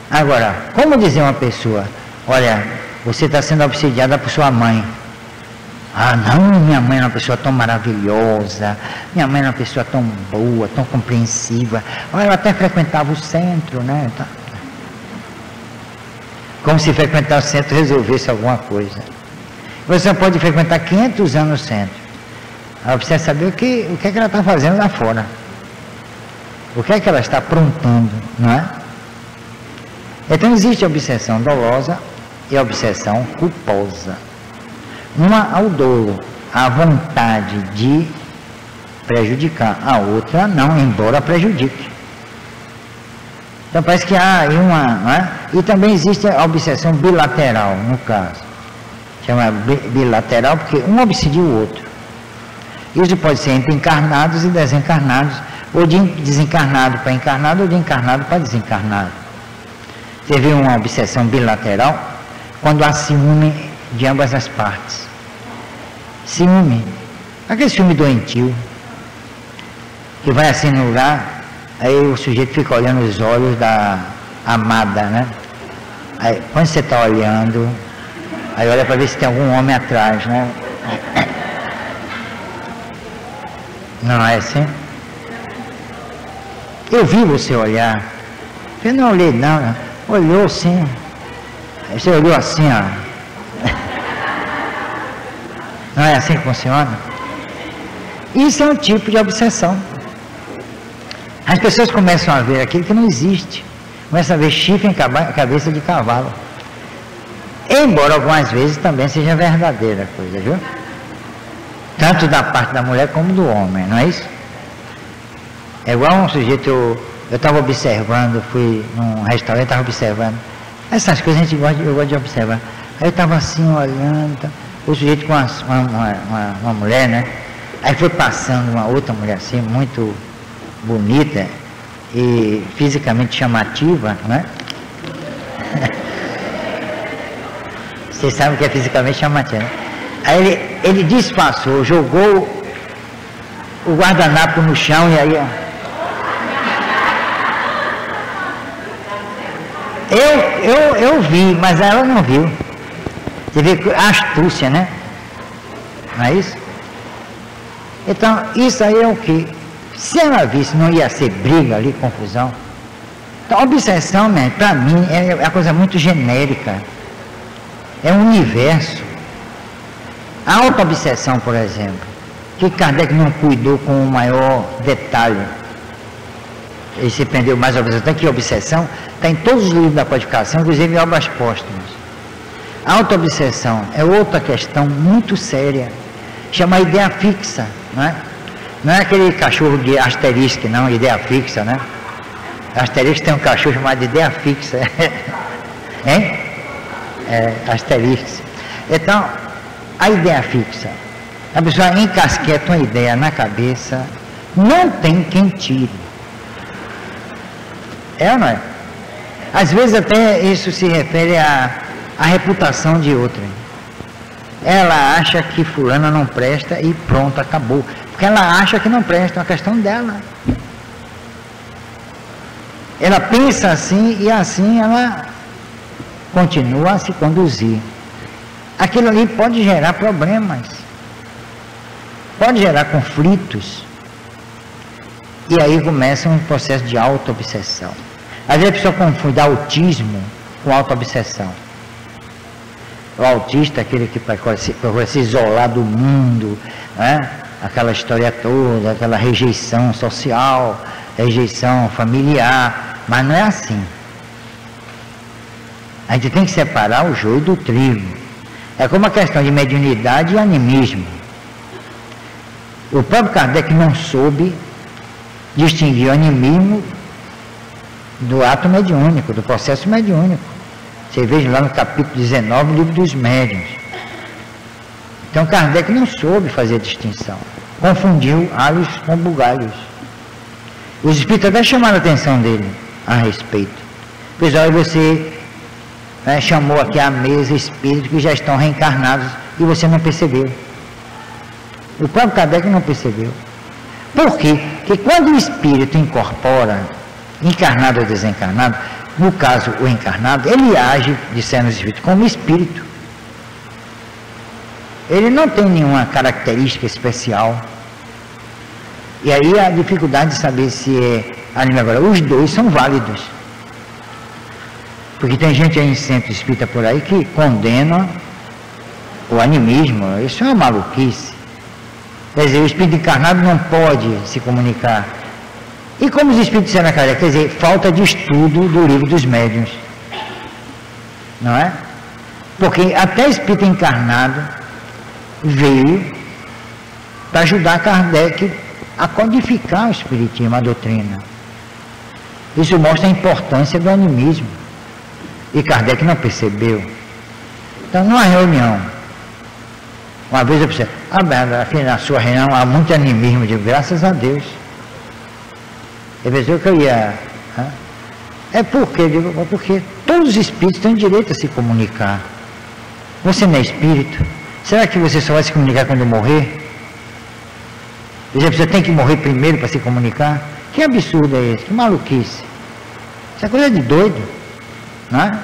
Agora, como dizer uma pessoa, olha, você está sendo obsidiada por sua mãe. Ah, não, minha mãe é uma pessoa tão maravilhosa, minha mãe é uma pessoa tão boa, tão compreensiva. Olha, ela até frequentava o centro, né? Como se frequentar o centro resolvesse alguma coisa. Você pode frequentar 500 anos o centro. Ela precisa saber o que é que ela está fazendo lá fora. O que é que ela está aprontando, não é? Então existe a obsessão dolosa e a obsessão culposa. Uma ao dolo, a vontade de prejudicar, a outra não, embora prejudique. Então parece que há aí uma, não é? E também existe a obsessão bilateral, no caso. Chama bilateral porque um obsidia o outro. Isso pode ser entre encarnados e desencarnados, ou de desencarnado para encarnado, ou de encarnado para desencarnado. Teve uma obsessão bilateral quando há ciúme de ambas as partes. Ciúme, aquele ciúme doentio, que vai assim no lugar, Aí o sujeito fica olhando os olhos da amada, né? Aí, quando você está olhando, aí olha para ver se tem algum homem atrás, né? Não é assim? Eu vi você olhar. Eu não olhei não, olhou sim. Aí você olhou assim, ó. Não é assim que funciona? Isso é um tipo de obsessão. As pessoas começam a ver aquilo que não existe. Começam a ver chifre em cabeça de cavalo. Embora algumas vezes também seja verdadeira a coisa, viu? Tanto da parte da mulher como do homem, não é isso? É igual um sujeito, eu estava observando, fui num restaurante, estava observando. Essas coisas a gente eu gosto de observar. Aí eu estava assim olhando, tá? O sujeito com uma mulher, né? Aí foi passando uma outra mulher assim, muito bonita e fisicamente chamativa, né? Vocês sabem o que é fisicamente chamativa, né? Aí ele disfarçou, jogou o guardanapo no chão e aí, ó. Eu vi, mas ela não viu. Você vê a astúcia, né? Não é isso? Então, isso aí é o que? Se ela visse, não ia ser briga ali, confusão. Então, obsessão, né, para mim, é uma coisa muito genérica. É um universo. A auto-obsessão, por exemplo, que Kardec não cuidou com o maior detalhe. Ele se prendeu mais a obsessão, que obsessão está em todos os livros da codificação, inclusive em obras póstumas. A auto-obsessão é outra questão muito séria, chama ideia fixa, não é? Não é aquele cachorro de Asterix, não, ideia fixa, né? Asterix tem um cachorro chamado de ideia fixa, hein? Asterix. Então, a ideia fixa, a pessoa encasqueta uma ideia na cabeça, não tem quem tire. É ou não é? Às vezes até isso se refere à reputação de outra. Ela acha que fulana não presta e pronto, acabou. Porque ela acha que não presta, é uma questão dela. Ela pensa assim e assim ela continua a se conduzir. Aquilo ali pode gerar problemas, pode gerar conflitos. E aí começa um processo de auto-obsessão. Às vezes a pessoa confunde autismo com auto-obsessão. O autista é aquele que procura se isolar do mundo, né? Aquela história toda, aquela rejeição social, rejeição familiar, mas não é assim. A gente tem que separar o joio do trigo. É como a questão de mediunidade e animismo. O próprio Kardec não soube distinguir o animismo do ato mediúnico, do processo mediúnico. Você veja lá no capítulo 19, livro dos médiuns. Então Kardec não soube fazer a distinção. Confundiu alhos com bugalhos. Os espíritos até chamaram a atenção dele a respeito. Pois olha, você chamou aqui à mesa espíritos que já estão reencarnados e você não percebeu. O próprio Kardec não percebeu. Por quê? Porque quando o espírito incorpora, encarnado ou desencarnado, no caso o encarnado, ele age, disseram os espíritos, como espírito. Ele não tem nenhuma característica especial. E aí a dificuldade de saber se é anime. Agora, os dois são válidos. Porque tem gente aí em centro espírita por aí que condena o animismo. Isso é uma maluquice. Quer dizer, o espírito encarnado não pode se comunicar. E como os espíritos disseram na Kardec, quer dizer, falta de estudo do livro dos médiuns. Não é? Porque até espírito encarnado veio para ajudar Kardec a codificar o espiritismo, a doutrina. Isso mostra a importância do animismo. E Kardec não percebeu. Então, numa reunião, uma vez eu pensei, aqui na sua reunião há muito animismo. Eu digo, graças a Deus. Eu pensei que eu ia. É porque, eu digo, porque todos os espíritos têm direito a se comunicar. Você não é espírito? Será que você só vai se comunicar quando morrer? Você tem que morrer primeiro para se comunicar? Que absurdo é esse? Que maluquice. Isso é coisa de doido, não é?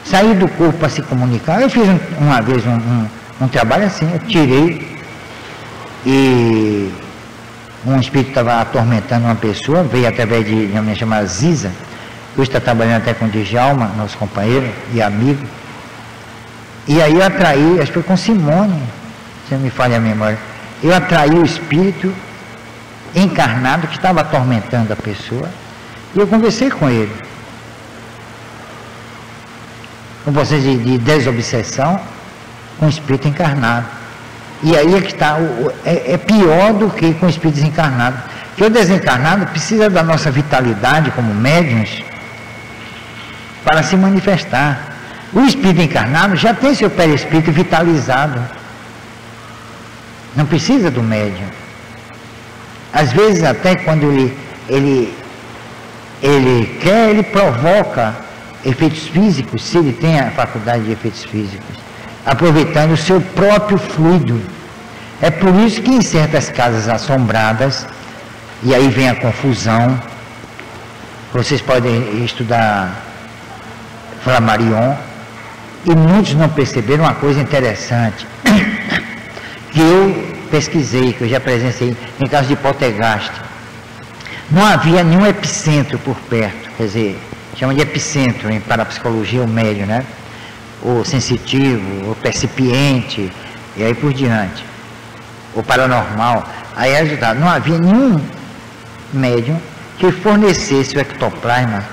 Sair do corpo para se comunicar. Eu fiz uma vez um trabalho assim, eu tirei e um espírito estava atormentando uma pessoa, veio através de uma menina chamada Ziza, que hoje está trabalhando até com o Djalma, nosso companheiro e amigo. E aí eu atraí, acho que foi com Simone, se não me falha a memória, eu atraí o espírito encarnado que estava atormentando a pessoa, e eu conversei com ele. Com vocês de desobsessão com o espírito encarnado. E aí é que está, é pior do que com o espírito desencarnado. Porque o desencarnado precisa da nossa vitalidade como médiuns para se manifestar. O espírito encarnado já tem seu perispírito vitalizado. Não precisa do médium. Às vezes até quando ele quer, ele provoca efeitos físicos, se ele tem a faculdade de efeitos físicos, aproveitando o seu próprio fluido. É por isso que em certas casas assombradas, e aí vem a confusão, vocês podem estudar Flammarion, e muitos não perceberam uma coisa interessante, que eu pesquisei, que eu já presenciei em caso de poltergeist. Não havia nenhum epicentro por perto, quer dizer, chama de epicentro em parapsicologia, o médio, né? O sensitivo, o percipiente, e aí por diante, o paranormal. Aí resultado, não havia nenhum médium que fornecesse o ectoplasma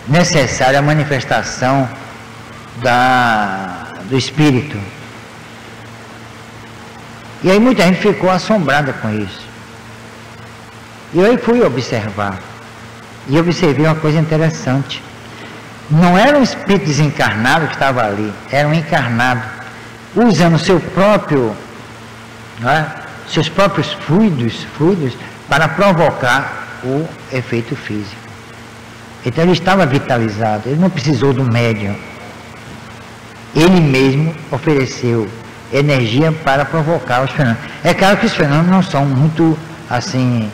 necessário à manifestação do espírito. E aí muita gente ficou assombrada com isso. E eu aí fui observar. E observei uma coisa interessante. Não era um espírito desencarnado que estava ali, era um encarnado, usando seu próprio, seus próprios fluidos para provocar o efeito físico. Então ele estava vitalizado, ele não precisou do médium. Ele mesmo ofereceu energia para provocar os fenômenos. É claro que os fenômenos não são muito assim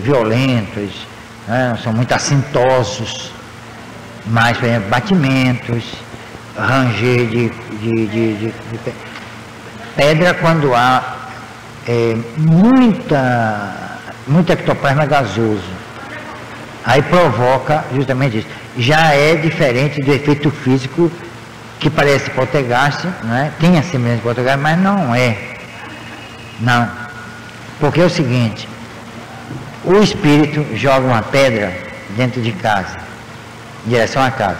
violentos, né? Não são muito assintosos, mas, por exemplo, batimentos, ranger de pedra quando há muito ectoplasma gasoso. Aí provoca justamente isso. Já é diferente do efeito físico que parece poltergeist, né? Tem a semelhança de poltergeist, mas não é. Não. Porque é o seguinte, o espírito joga uma pedra dentro de casa, em direção à casa.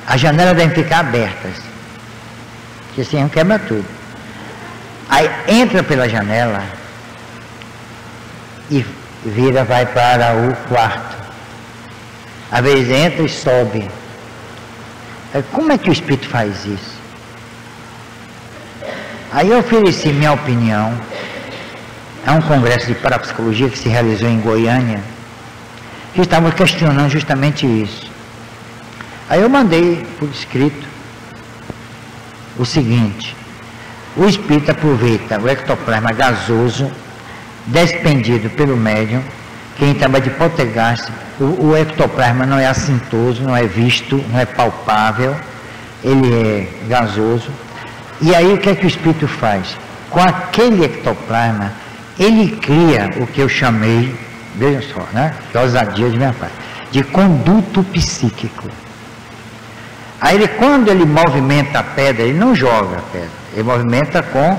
As janelas devem ficar abertas, porque assim quebra tudo. Aí entra pela janela e vira, vai para o quarto. Às vezes entra e sobe. Como é que o espírito faz isso? Aí eu ofereci minha opinião a um congresso de parapsicologia que se realizou em Goiânia, que estavam questionando justamente isso. Aí eu mandei por escrito o seguinte: o espírito aproveita o ectoplasma gasoso despendido pelo médium. Quem trabalha de poltergeist, o ectoplasma não é assintoso, não é visto, não é palpável, ele é gasoso. E aí o que é que o espírito faz? Com aquele ectoplasma, ele cria o que eu chamei, vejam só, né? Que ousadia de minha parte, de conduto psíquico. Aí ele, quando ele movimenta a pedra, ele não joga a pedra, ele movimenta com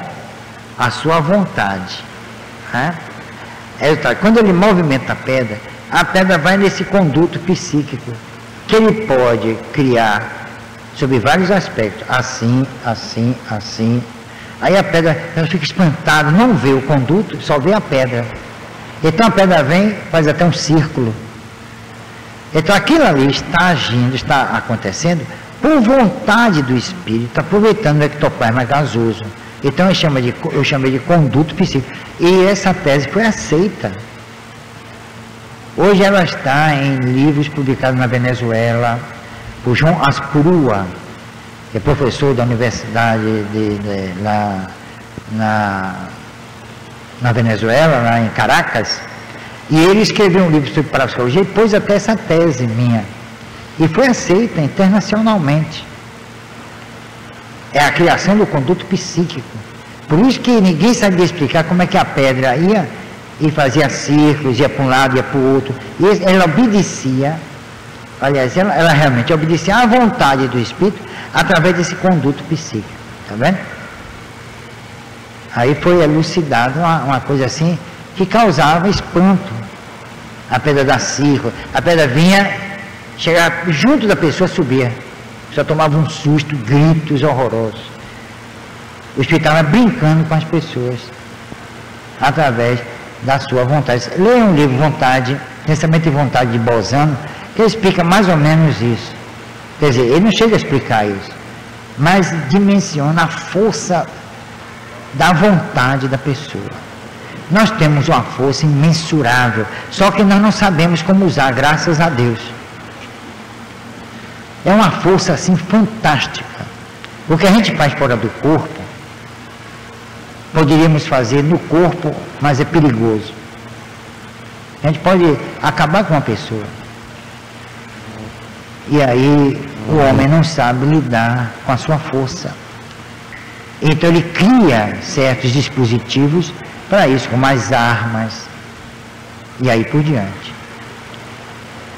a sua vontade, né? Quando ele movimenta a pedra vai nesse conduto psíquico, que ele pode criar sob vários aspectos, assim, assim, assim. Aí a pedra, ela fica espantada, não vê o conduto, só vê a pedra. Então a pedra vem, faz até um círculo. Então aquilo ali está agindo, está acontecendo por vontade do espírito, aproveitando o ectoplasma gasoso. Então eu chamei de conduto psíquico. E essa tese foi aceita. Hoje ela está em livros publicados na Venezuela por João Asprua, que é professor da Universidade na Venezuela, lá em Caracas. E ele escreveu um livro sobre parapsicologia e pôs até essa tese minha. E foi aceita internacionalmente. É a criação do conduto psíquico. Por isso que ninguém sabia explicar como é que a pedra ia e fazia círculos, ia para um lado, ia para o outro. E ela obedecia, aliás, ela realmente obedecia à vontade do espírito através desse conduto psíquico. Está vendo? Aí foi elucidado uma coisa assim que causava espanto. A pedra da círculo, a pedra vinha, chegava junto da pessoa, subia. Só tomava um susto, gritos horrorosos. O espírito estava brincando com as pessoas através da sua vontade. Leia um livro Vontade, Pensamento e Vontade de Bolzano, que ele explica mais ou menos isso. Quer dizer, ele não chega a explicar isso, mas dimensiona a força da vontade da pessoa. Nós temos uma força imensurável, só que nós não sabemos como usar, graças a Deus. É uma força assim fantástica. O que a gente faz fora do corpo, poderíamos fazer no corpo, mas é perigoso. A gente pode acabar com uma pessoa. E aí o homem não sabe lidar com a sua força. Então ele cria certos dispositivos para isso, como as armas, e aí por diante.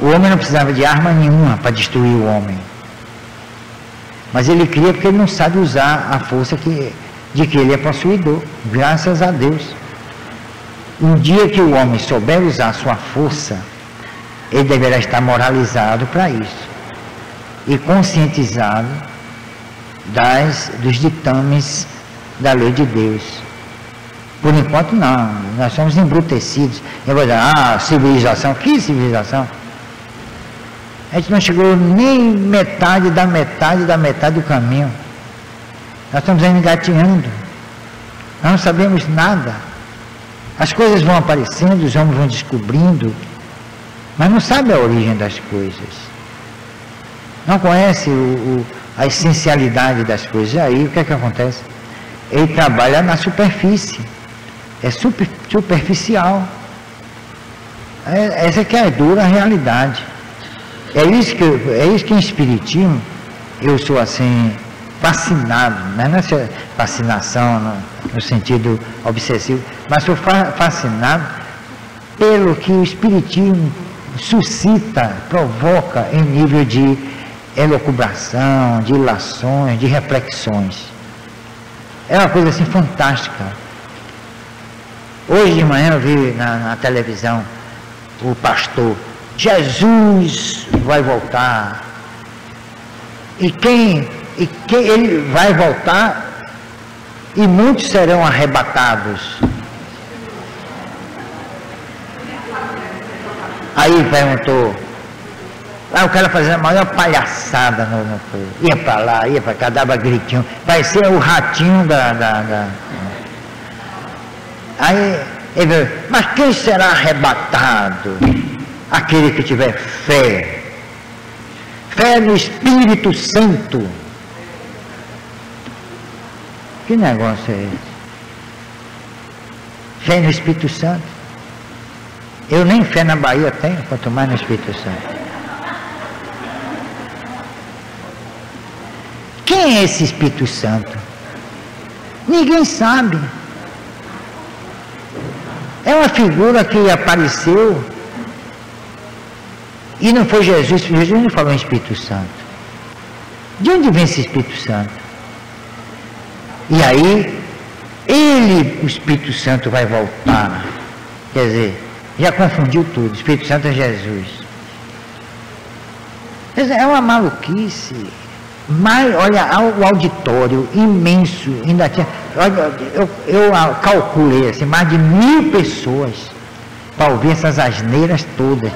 O homem não precisava de arma nenhuma para destruir o homem. Mas ele cria porque ele não sabe usar a força de que ele é possuidor, graças a Deus. Um dia que o homem souber usar a sua força, ele deverá estar moralizado para isso. E conscientizado dos ditames da lei de Deus. Por enquanto não, nós somos embrutecidos. Eu vou dizer, civilização, que civilização? A gente não chegou nem metade da metade do caminho. Nós estamos engateando. Nós não sabemos nada. As coisas vão aparecendo, os homens vão descobrindo, mas não sabe a origem das coisas. Não conhece a essencialidade das coisas. E aí o que é que acontece? Ele trabalha na superfície. É superficial. Essa que é a dura realidade. É isso que em espiritismo eu sou assim fascinado, não é fascinação no sentido obsessivo, mas sou fascinado pelo que o espiritismo suscita, provoca em nível de elucubração, de ilações, de reflexões. É uma coisa assim fantástica. Hoje de manhã eu vi na televisão o pastor: Jesus vai voltar. E quem ele vai voltar, e muitos serão arrebatados. Aí perguntou, o cara fazendo a maior palhaçada no ia para lá, ia para cá, dava gritinho, parecia o ratinho Aí ele falou, mas quem será arrebatado? Aquele que tiver fé. Fé no Espírito Santo. Que negócio é esse? Fé no Espírito Santo. Eu nem fé na Bahia tenho, quanto mais no Espírito Santo. Quem é esse Espírito Santo? Ninguém sabe. É uma figura que apareceu e não foi Jesus. Jesus não falou em Espírito Santo. De onde vem esse Espírito Santo? E aí, o Espírito Santo vai voltar. Quer dizer, já confundiu tudo. Espírito Santo é Jesus. Quer dizer, é uma maluquice. Mas, olha, o auditório imenso, ainda tinha, olha, eu calculei assim, mais de 1000 pessoas para ouvir essas asneiras todas.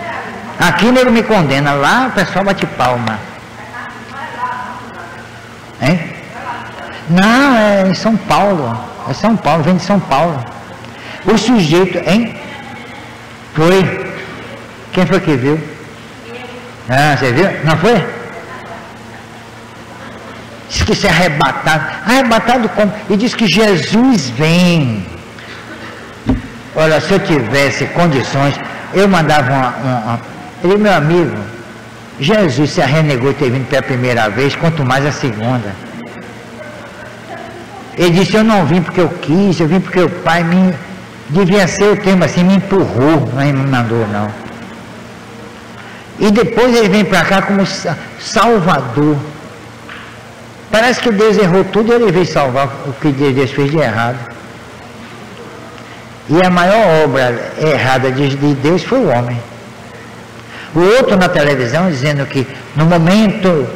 Aqui ele me condena, lá o pessoal bate palma. Hein? Não, é em São Paulo. É São Paulo, vem de São Paulo. O sujeito, hein? Foi. Quem foi que viu? Ah, você viu? Não foi? Diz que isso é arrebatado. Arrebatado como? E diz que Jesus vem. Olha, se eu tivesse condições, eu mandava ele, meu amigo, Jesus se renegou de ter vindo pela primeira vez, quanto mais a segunda. Ele disse, eu não vim porque eu quis, eu vim porque o Pai me... Devia ser o termo assim, me empurrou, não me mandou não. E depois ele vem para cá como Salvador. Parece que Deus errou tudo e ele veio salvar o que Deus fez de errado. E a maior obra errada de Deus foi o homem. O outro na televisão dizendo que no momento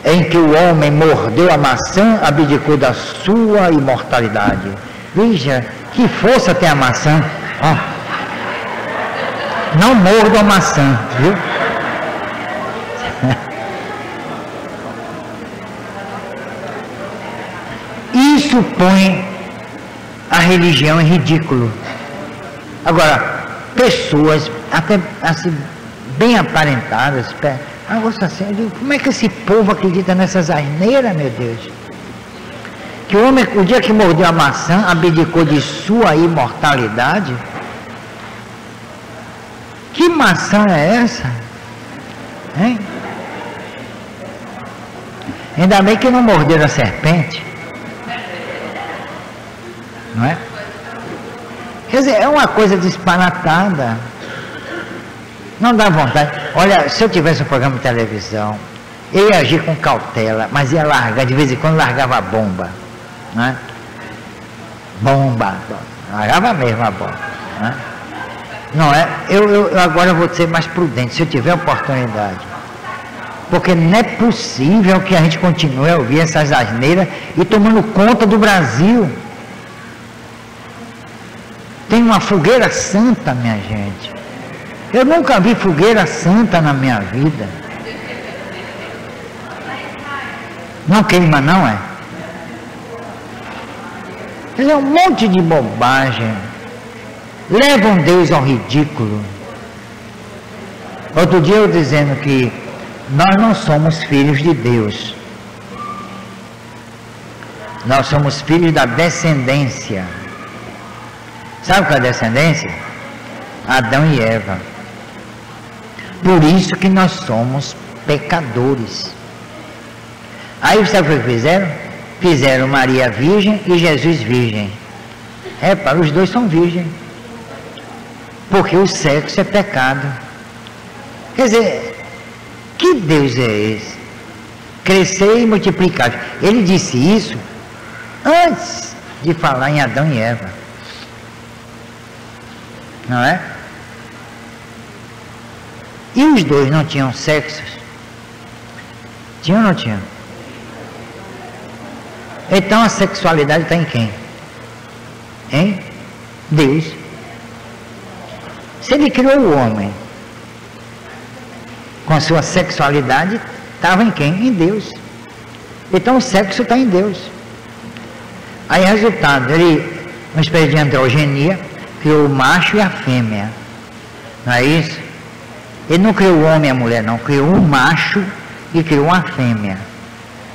em que o homem mordeu a maçã, abdicou da sua imortalidade. Veja, que força tem a maçã. Ó. Não mordo a maçã, viu? Isso põe a religião em ridículo. Agora, pessoas até assim, bem aparentadas, assim, eu digo, como é que esse povo acredita nessas asneiras, meu Deus? Que o homem, o dia que mordeu a maçã, abdicou de sua imortalidade? Que maçã é essa? Hein? Ainda bem que não morderam a serpente. Não é? Quer dizer, é uma coisa disparatada. Não dá vontade. Olha, se eu tivesse um programa de televisão, eu ia agir com cautela, mas ia largar, de vez em quando largava a bomba. Não é? Bomba. Largava mesmo a bomba. Não é? Não é? Eu agora vou ser mais prudente, se eu tiver oportunidade. Porque não é possível que a gente continue a ouvir essas asneiras e tomando conta do Brasil. Tem uma fogueira santa, minha gente. Eu nunca vi fogueira santa na minha vida. Não queima, não é? É um monte de bobagem. Levam Deus ao ridículo. Outro dia eu dizendo que nós não somos filhos de Deus. Nós somos filhos da descendência. Sabe qual é a descendência? Adão e Eva. Por isso que nós somos pecadores. Aí sabe o que fizeram? Fizeram Maria virgem e Jesus virgem. Para os dois são virgens. Porque o sexo é pecado. Quer dizer, que Deus é esse? Crescer e multiplicar. Ele disse isso antes de falar em Adão e Eva. Não é? E os dois não tinham sexo? Tinham ou não tinham? Então a sexualidade está em quem? Em Deus. Se ele criou o homem com a sua sexualidade, estava em quem? Em Deus. Então o sexo está em Deus. Aí resultado, ele, uma espécie de androgenia, criou o macho e a fêmea. Não é isso? Ele não criou o homem e a mulher, não. Criou um macho e criou uma fêmea.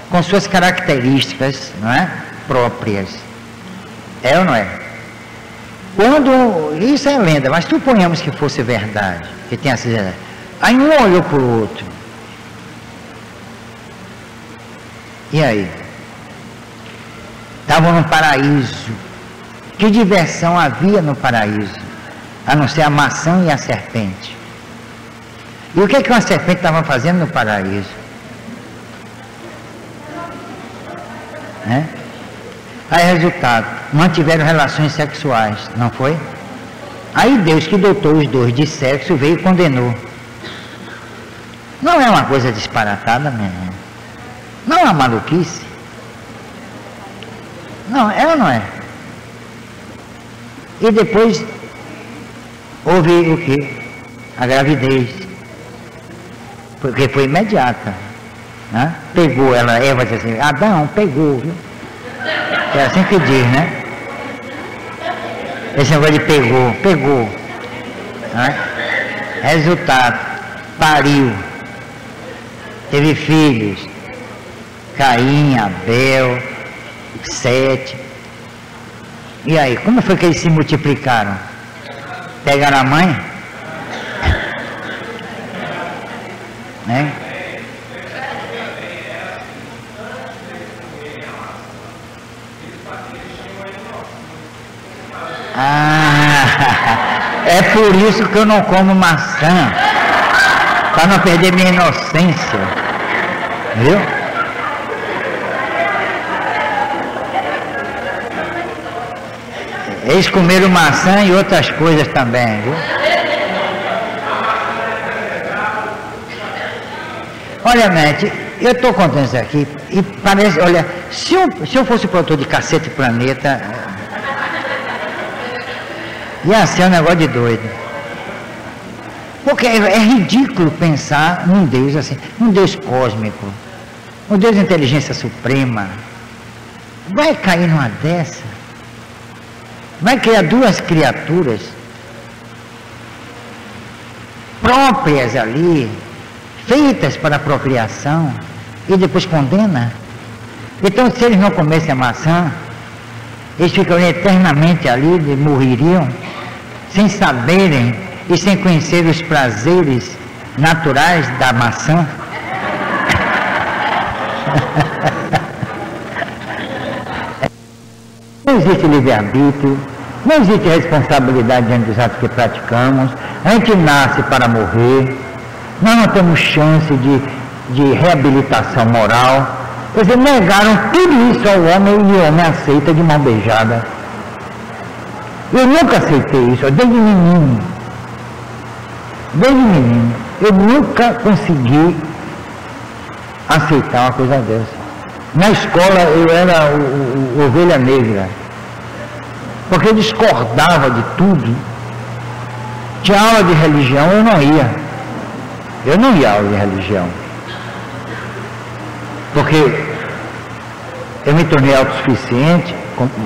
Com suas características, não é? Próprias. É ou não é? Quando, isso é lenda, mas suponhamos que fosse verdade, que tenha sido verdade. Aí um olhou para o outro. E aí? Estavam no paraíso. Que diversão havia no paraíso? A não ser a maçã e a serpente. E o que é que uma serpente estava fazendo no paraíso? Aí resultado, mantiveram relações sexuais, não foi? Aí Deus, que dotou os dois de sexo, veio e condenou. Não é uma coisa disparatada, meu irmão? Não é uma maluquice? Não, é ou não é? E depois houve o quê? A gravidez. Porque foi imediata. Né? Pegou ela, Eva disse assim, Adão, pegou, viu? É assim que diz, né? Esse negócio de pegou. Né? Resultado, pariu. Teve filhos. Caim, Abel, Sete. E aí, como foi que eles se multiplicaram? Pegaram a mãe? né? Ah, é por isso que eu não como maçã, para não perder minha inocência, viu? Eles comeram maçã e outras coisas também, viu? Olha, Nete, eu estou contando isso aqui e parece, olha, se eu fosse produtor de Cacete Planeta, ia ser um negócio de doido. Porque é ridículo pensar num Deus assim, um Deus cósmico, um Deus de inteligência suprema. Vai cair numa dessa? Vai criar duas criaturas próprias ali, feitas para a procriação, e depois condena? Então, se eles não comessem a maçã, eles ficariam eternamente ali, morreriam, sem saberem e sem conhecer os prazeres naturais da maçã. Não existe livre-arbítrio, não existe responsabilidade diante dos atos que praticamos, a gente nasce para morrer, nós não temos chance de reabilitação moral. Quer dizer, negaram tudo isso ao homem e o homem aceita de mão beijada. Eu nunca aceitei isso, desde menino. Desde menino. Eu nunca consegui aceitar uma coisa dessa. Na escola eu era o ovelha negra, porque eu discordava de tudo. Tinha aula de religião, eu não ia. Eu não ia à aula de religião. Porque eu me tornei autossuficiente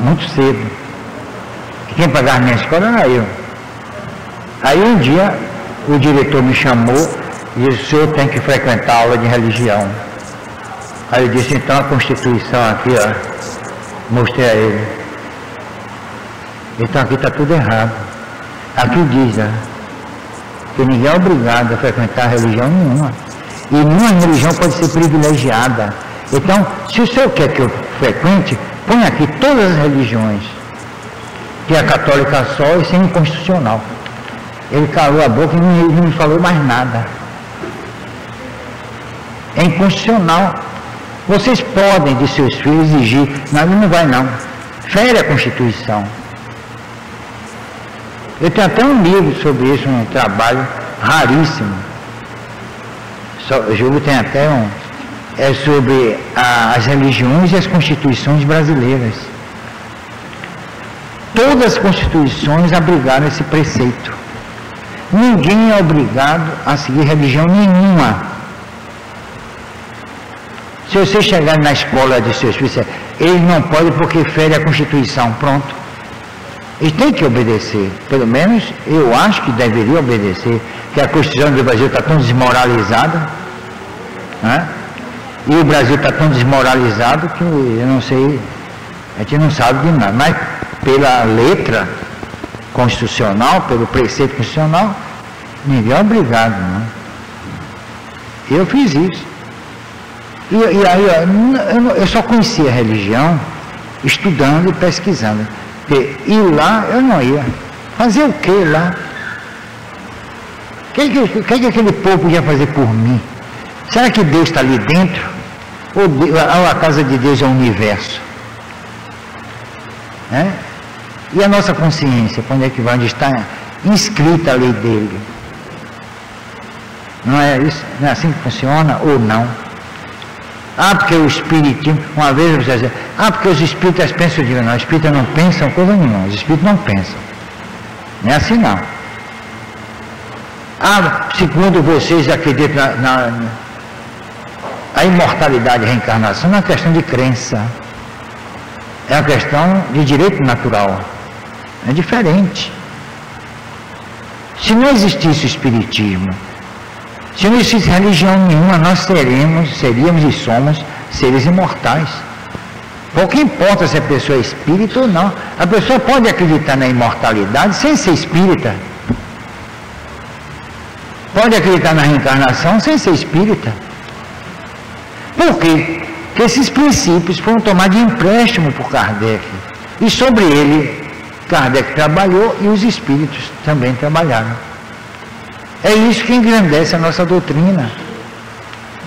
muito cedo. E quem pagava minha escola era eu. Aí um dia o diretor me chamou e disse: o senhor tem que frequentar a aula de religião. Aí eu disse: então a Constituição aqui, ó, mostrei a ele. Então aqui está tudo errado. Aqui diz, ó, que ninguém é obrigado a frequentar religião nenhuma. E nenhuma religião pode ser privilegiada. Então, se o senhor quer que eu frequente, põe aqui todas as religiões. Que a católica só, isso é inconstitucional. Ele calou a boca e não me falou mais nada. É inconstitucional. Vocês podem de seus filhos exigir, mas não vai não. Fere a Constituição. Eu tenho até um livro sobre isso, um trabalho raríssimo. O Júlio tem até um. É sobre as religiões e as constituições brasileiras. Todas as constituições abrigaram esse preceito. Ninguém é obrigado a seguir religião nenhuma. Se você chegar na escola de seus filhos, ele não pode porque fere a Constituição, pronto. Eles têm que obedecer, pelo menos eu acho que deveria obedecer, que a Constituição do Brasil está tão desmoralizada, né? E o Brasil está tão desmoralizado que eu não sei, a gente não sabe de nada, mas pela letra constitucional, pelo preceito constitucional, ninguém é obrigado, não. Eu fiz isso. E aí eu só conhecia a religião estudando e pesquisando. Porque ir lá eu não ia. Fazer o que lá? O que aquele povo podia fazer por mim? Será que Deus está ali dentro? Ou a casa de Deus é o universo? É? E a nossa consciência, quando é que vai? Onde está inscrita a lei dele? Não é isso? Não é assim que funciona ou não? Porque o espiritismo, uma vez eu precisava dizer, porque os espíritas pensam, eu digo, não, os espíritas não pensam coisa nenhuma, os espíritas não pensam. Não é assim não. Segundo vocês acreditam a imortalidade e a reencarnação não é uma questão de crença, é uma questão de direito natural, é diferente. Se não existisse o espiritismo, se não existisse religião nenhuma, nós seríamos e somos seres imortais. Pouco importa se a pessoa é espírita ou não, a pessoa pode acreditar na imortalidade sem ser espírita. pode acreditar na reencarnação sem ser espírita. Por quê? Porque esses princípios foram tomados de empréstimo por Kardec. E sobre ele, Kardec trabalhou e os espíritos também trabalharam. É isso que engrandece a nossa doutrina.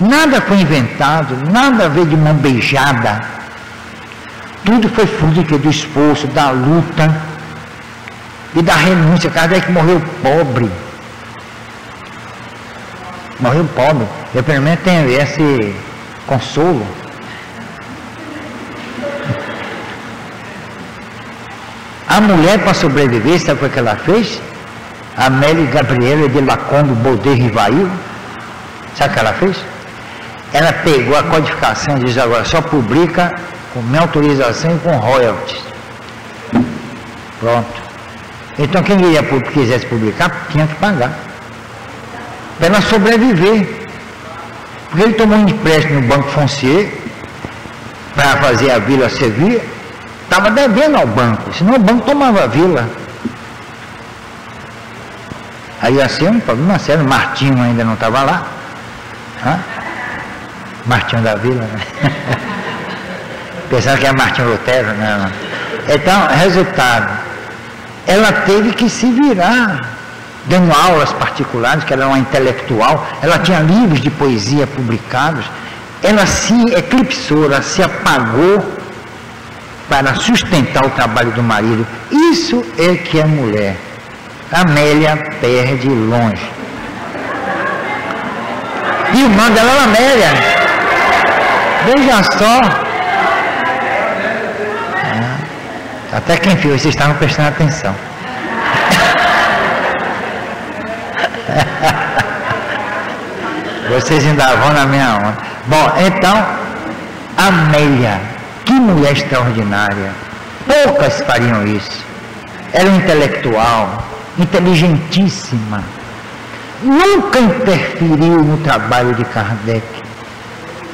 Nada foi inventado, nada veio de mão beijada. Tudo foi fruto do esforço, da luta e da renúncia. Kardec morreu pobre. Morreu pobre. Eu pelo menos tenho esse consolo. A mulher, para sobreviver, sabe o que ela fez? Amélie Gabriela de Lacombe Baudet Rivail. Sabe o que ela fez? Ela pegou a codificação e diz agora, só publica com minha autorização e com royalties. Pronto. Então quem quisesse publicar, tinha que pagar. Para ela sobreviver. Porque ele tomou um empréstimo no Banco Foncier para fazer a vila servir, estava devendo ao banco, senão o banco tomava a vila. Aí ia ser um problema sério, Martinho ainda não estava lá. Martinho da Vila, né? Pensava que era Martinho Lutero, não. Então, resultado, ela teve que se virar, dando aulas particulares, que ela era uma intelectual, ela tinha livros de poesia publicados, ela se eclipsou, ela se apagou para sustentar o trabalho do marido. Isso é que é mulher. Amélia perde longe. E o irmão dela era Amélia. Veja só. Até que enfim, vocês estavam prestando atenção. Vocês ainda vão na minha onda. Bom, então, Amélia, que mulher extraordinária. Poucas fariam isso. Era um intelectual, inteligentíssima. Nunca interferiu no trabalho de Kardec.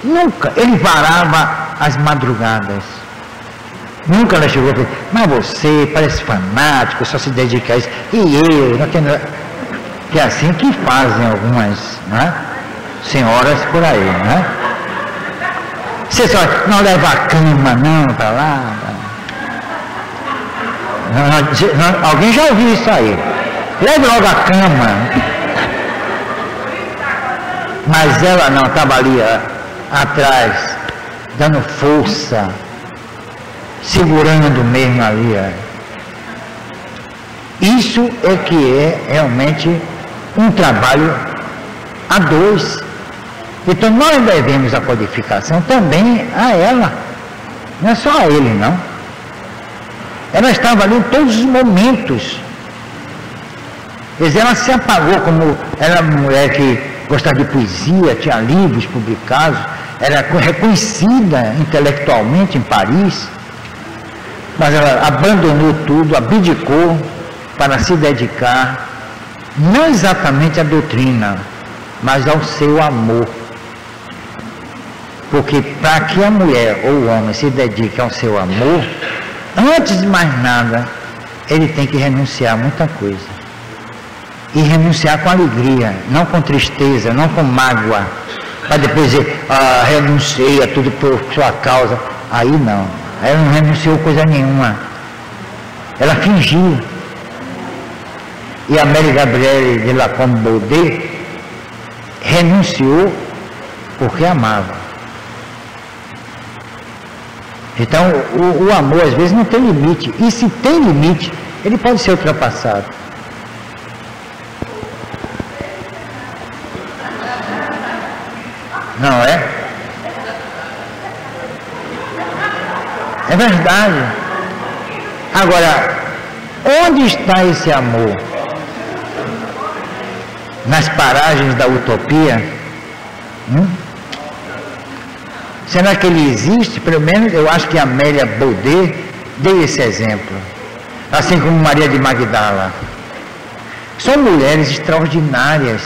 Nunca. Ele varava as madrugadas. Nunca ela chegou a dizer, mas você parece fanático, só se dedica a isso. E eu, não tenho... Que é assim que fazem algumas, né, senhoras por aí, né? Você só não leva a cama não para lá. Não, alguém já ouviu isso aí? Leve logo a cama. Mas ela não, estava ali atrás, dando força, segurando mesmo ali. Isso é que é realmente um trabalho a dois. Então nós devemos a codificação também a ela, não é só a ele não. Ela estava ali em todos os momentos. Quer dizer, ela se apagou, como era uma mulher que gostava de poesia, tinha livros publicados, era reconhecida intelectualmente em Paris, mas ela abandonou tudo, abdicou para se dedicar, não exatamente à doutrina, mas ao seu amor. Porque para que a mulher ou o homem se dedique ao seu amor, antes de mais nada, ele tem que renunciar a muita coisa. E renunciar com alegria, não com tristeza, não com mágoa, para depois dizer, renunciei a tudo por sua causa. Aí não, ela não renunciou coisa nenhuma, ela fingiu. E a Amélie Gabriela de Lacombe Baudet renunciou porque amava. Então o amor às vezes não tem limite, e se tem limite, ele pode ser ultrapassado. Não é? É verdade. Agora, onde está esse amor? Nas paragens da utopia? Será que ele existe? Pelo menos eu acho que a Amélia Baudet deu esse exemplo. Assim como Maria de Magdala. São mulheres extraordinárias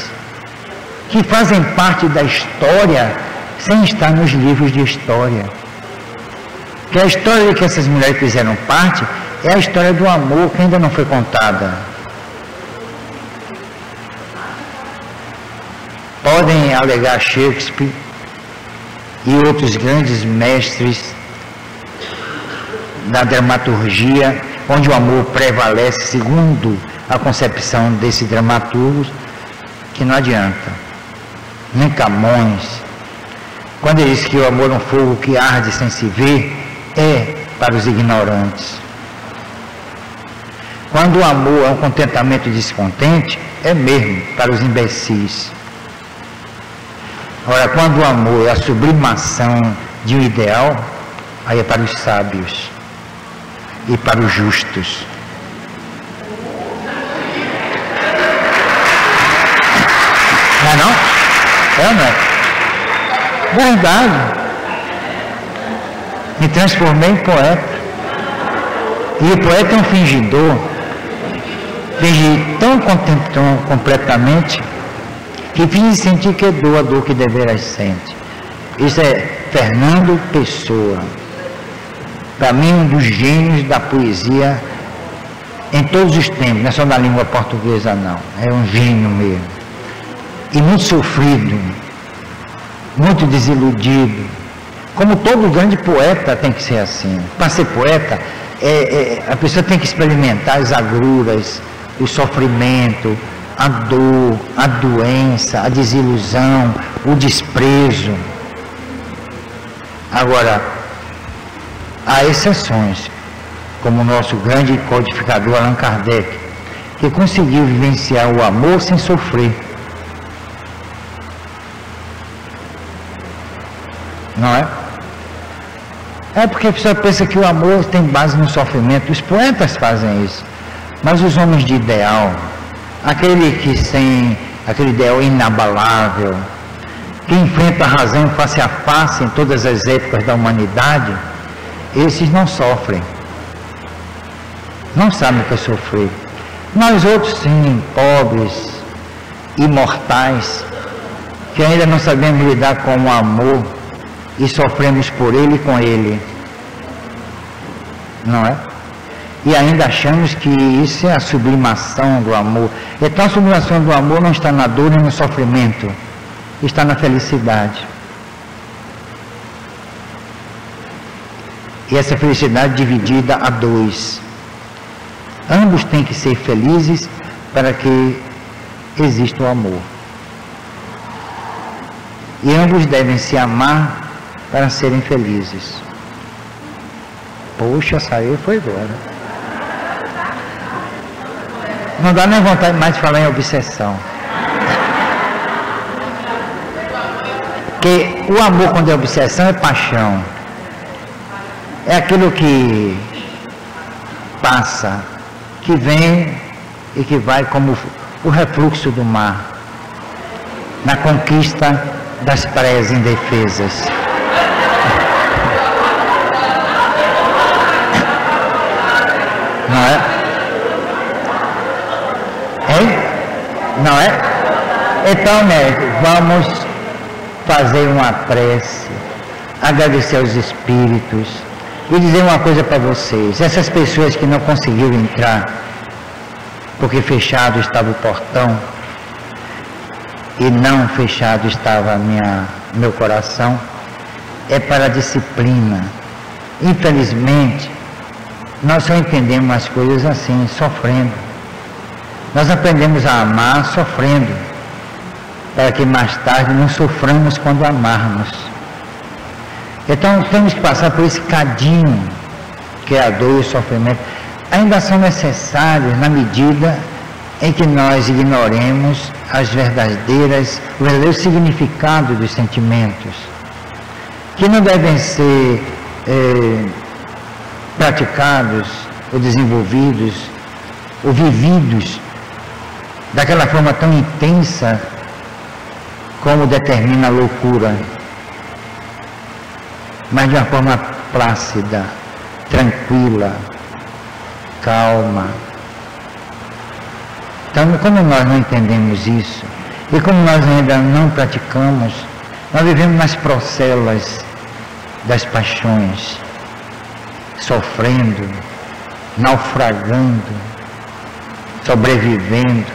que fazem parte da história sem estar nos livros de história. Que a história que essas mulheres fizeram parte é a história do amor que ainda não foi contada. alegar Shakespeare e outros grandes mestres da dramaturgia, onde o amor prevalece segundo a concepção desses dramaturgos, que não adianta. Nem Camões, quando ele diz que o amor é um fogo que arde sem se ver, é para os ignorantes. Quando o amor é um contentamento descontente, é mesmo para os imbecis. Ora, quando o amor é a sublimação de um ideal, aí é para os sábios e para os justos. Não é não? É ou não é? Verdade. Me transformei em poeta. E o poeta é um fingidor. Finge tão completamente que finge sentir que doa a dor que deveras sente. Isso é Fernando Pessoa. Para mim, um dos gênios da poesia em todos os tempos, não é só na língua portuguesa não. É um gênio mesmo. E muito sofrido, muito desiludido. Como todo grande poeta tem que ser assim. Para ser poeta, a pessoa tem que experimentar as agruras, o sofrimento, a dor, a doença, a desilusão, o desprezo. Agora, há exceções, como o nosso grande codificador Allan Kardec, que conseguiu vivenciar o amor sem sofrer. Não é? É porque a pessoa pensa que o amor tem base no sofrimento. Os poetas fazem isso. Mas os homens de ideal, aquele que tem aquele ideal inabalável, que enfrenta a razão face a face em todas as épocas da humanidade, esses não sofrem. Não sabem o que é sofrer. Nós outros sim, pobres, imortais, que ainda não sabemos lidar com o amor e sofremos por ele e com ele. Não é? E ainda achamos que isso é a sublimação do amor. Então a sublimação do amor não está na dor nem no sofrimento, está na felicidade. E essa felicidade dividida a dois. Ambos têm que ser felizes para que exista o amor. E ambos devem se amar para serem felizes. Poxa, saiu foi agora. Não dá nem vontade mais de falar em obsessão. Porque o amor, quando é obsessão, é paixão. É aquilo que passa, que vem e que vai como o refluxo do mar, na conquista das praias indefesas. Não é? Hein? Não é? Então, médico, vamos fazer uma prece, agradecer aos espíritos e dizer uma coisa para vocês. Essas pessoas que não conseguiram entrar porque fechado estava o portão e não fechado estava meu coração, é para a disciplina. Infelizmente, nós só entendemos as coisas assim, sofrendo. Nós aprendemos a amar sofrendo, para que mais tarde não soframos quando amarmos. Então temos que passar por esse cadinho que é a dor e o sofrimento. Ainda são necessários na medida em que nós ignoremos o verdadeiro significado dos sentimentos, que não devem ser praticados ou desenvolvidos ou vividos daquela forma tão intensa como determina a loucura, mas de uma forma plácida, tranquila, calma. Então, como nós não entendemos isso, e como nós ainda não praticamos, nós vivemos nas procelas das paixões, sofrendo, naufragando, sobrevivendo,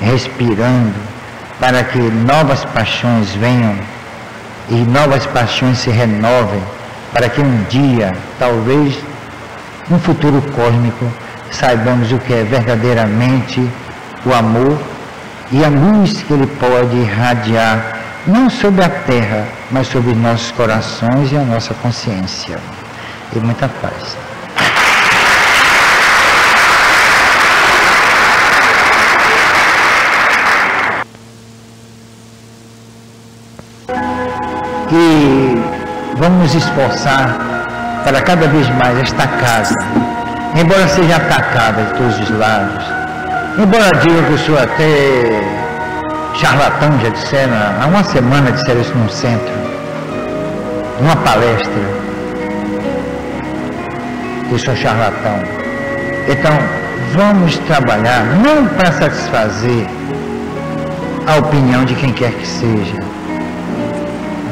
respirando, para que novas paixões venham e novas paixões se renovem, para que um dia, talvez, num futuro cósmico, saibamos o que é verdadeiramente o amor e a luz que ele pode irradiar, não sobre a terra, mas sobre nossos corações e a nossa consciência. E muita paz. E vamos nos esforçar para cada vez mais esta casa, embora seja atacada de todos os lados, embora digam que eu sou até charlatão, já disseram, há uma semana disseram isso num centro, numa palestra, eu sou charlatão. Então, vamos trabalhar não para satisfazer a opinião de quem quer que seja,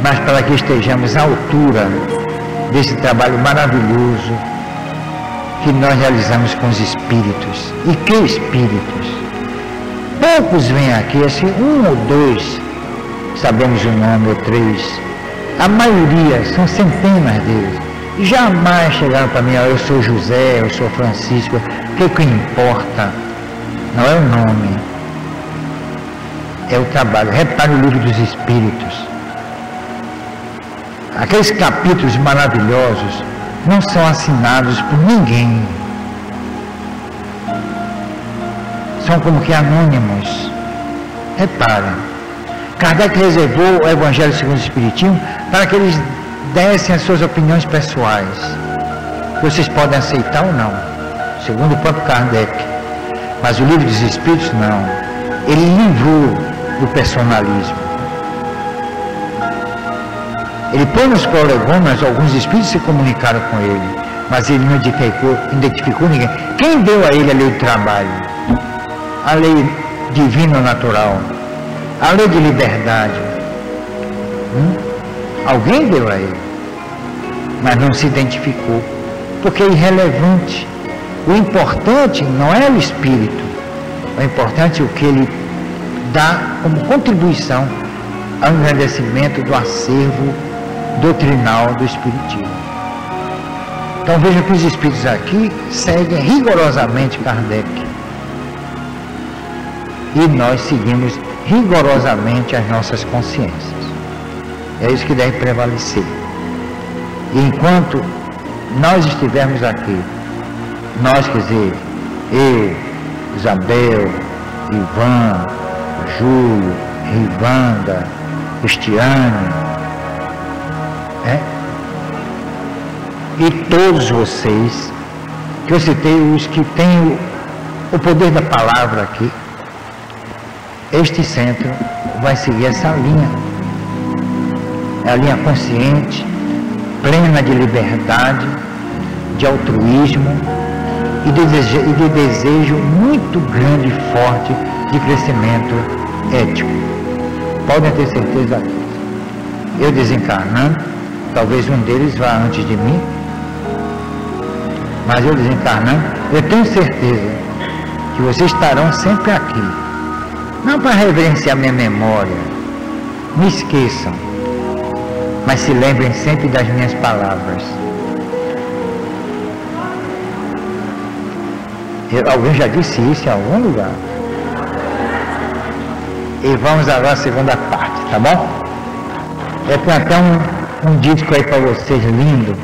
mas para que estejamos à altura desse trabalho maravilhoso que nós realizamos com os espíritos. E que espíritos? Poucos vêm aqui, assim, um ou dois, sabemos o nome, ou três. A maioria, são centenas deles, jamais chegaram para mim, eu sou José, eu sou Francisco. O que importa não é o nome, é o trabalho. Repare o livro dos Espíritos. Aqueles capítulos maravilhosos não são assinados por ninguém. São como que anônimos. Reparem, Kardec reservou o Evangelho segundo o Espiritismo para que eles dessem as suas opiniões pessoais. Vocês podem aceitar ou não, segundo o próprio Kardec. Mas o livro dos Espíritos não. Ele livrou do personalismo. Ele põe nos prolegomas, alguns espíritos se comunicaram com ele, mas ele não identificou ninguém. Quem deu a ele a lei do trabalho? A lei divina natural? A lei de liberdade? Alguém deu a ele, mas não se identificou, porque é irrelevante. O importante não é o espírito, o importante é o que ele dá como contribuição ao engrandecimento do acervo doutrinal do Espiritismo. Então veja que os espíritos aqui seguem rigorosamente Kardec e nós seguimos rigorosamente as nossas consciências. É isso que deve prevalecer. E enquanto nós estivermos aqui, nós, quer dizer, eu, Isabel, Ivan, Júlio, Rivanda, Cristiane, e todos vocês, que eu citei, os que têm o poder da palavra aqui, este centro vai seguir essa linha. É a linha consciente, plena de liberdade, de altruísmo e de desejo muito grande e forte de crescimento ético. Podem ter certeza disso. Eu desencarnando, talvez um deles vá antes de mim, mas eu desencarnando, eu tenho certeza que vocês estarão sempre aqui. Não para reverenciar minha memória, me esqueçam, mas se lembrem sempre das minhas palavras. Alguém já disse isso em algum lugar? E vamos agora à segunda parte, tá bom? Eu tenho até um disco aí para vocês, lindo.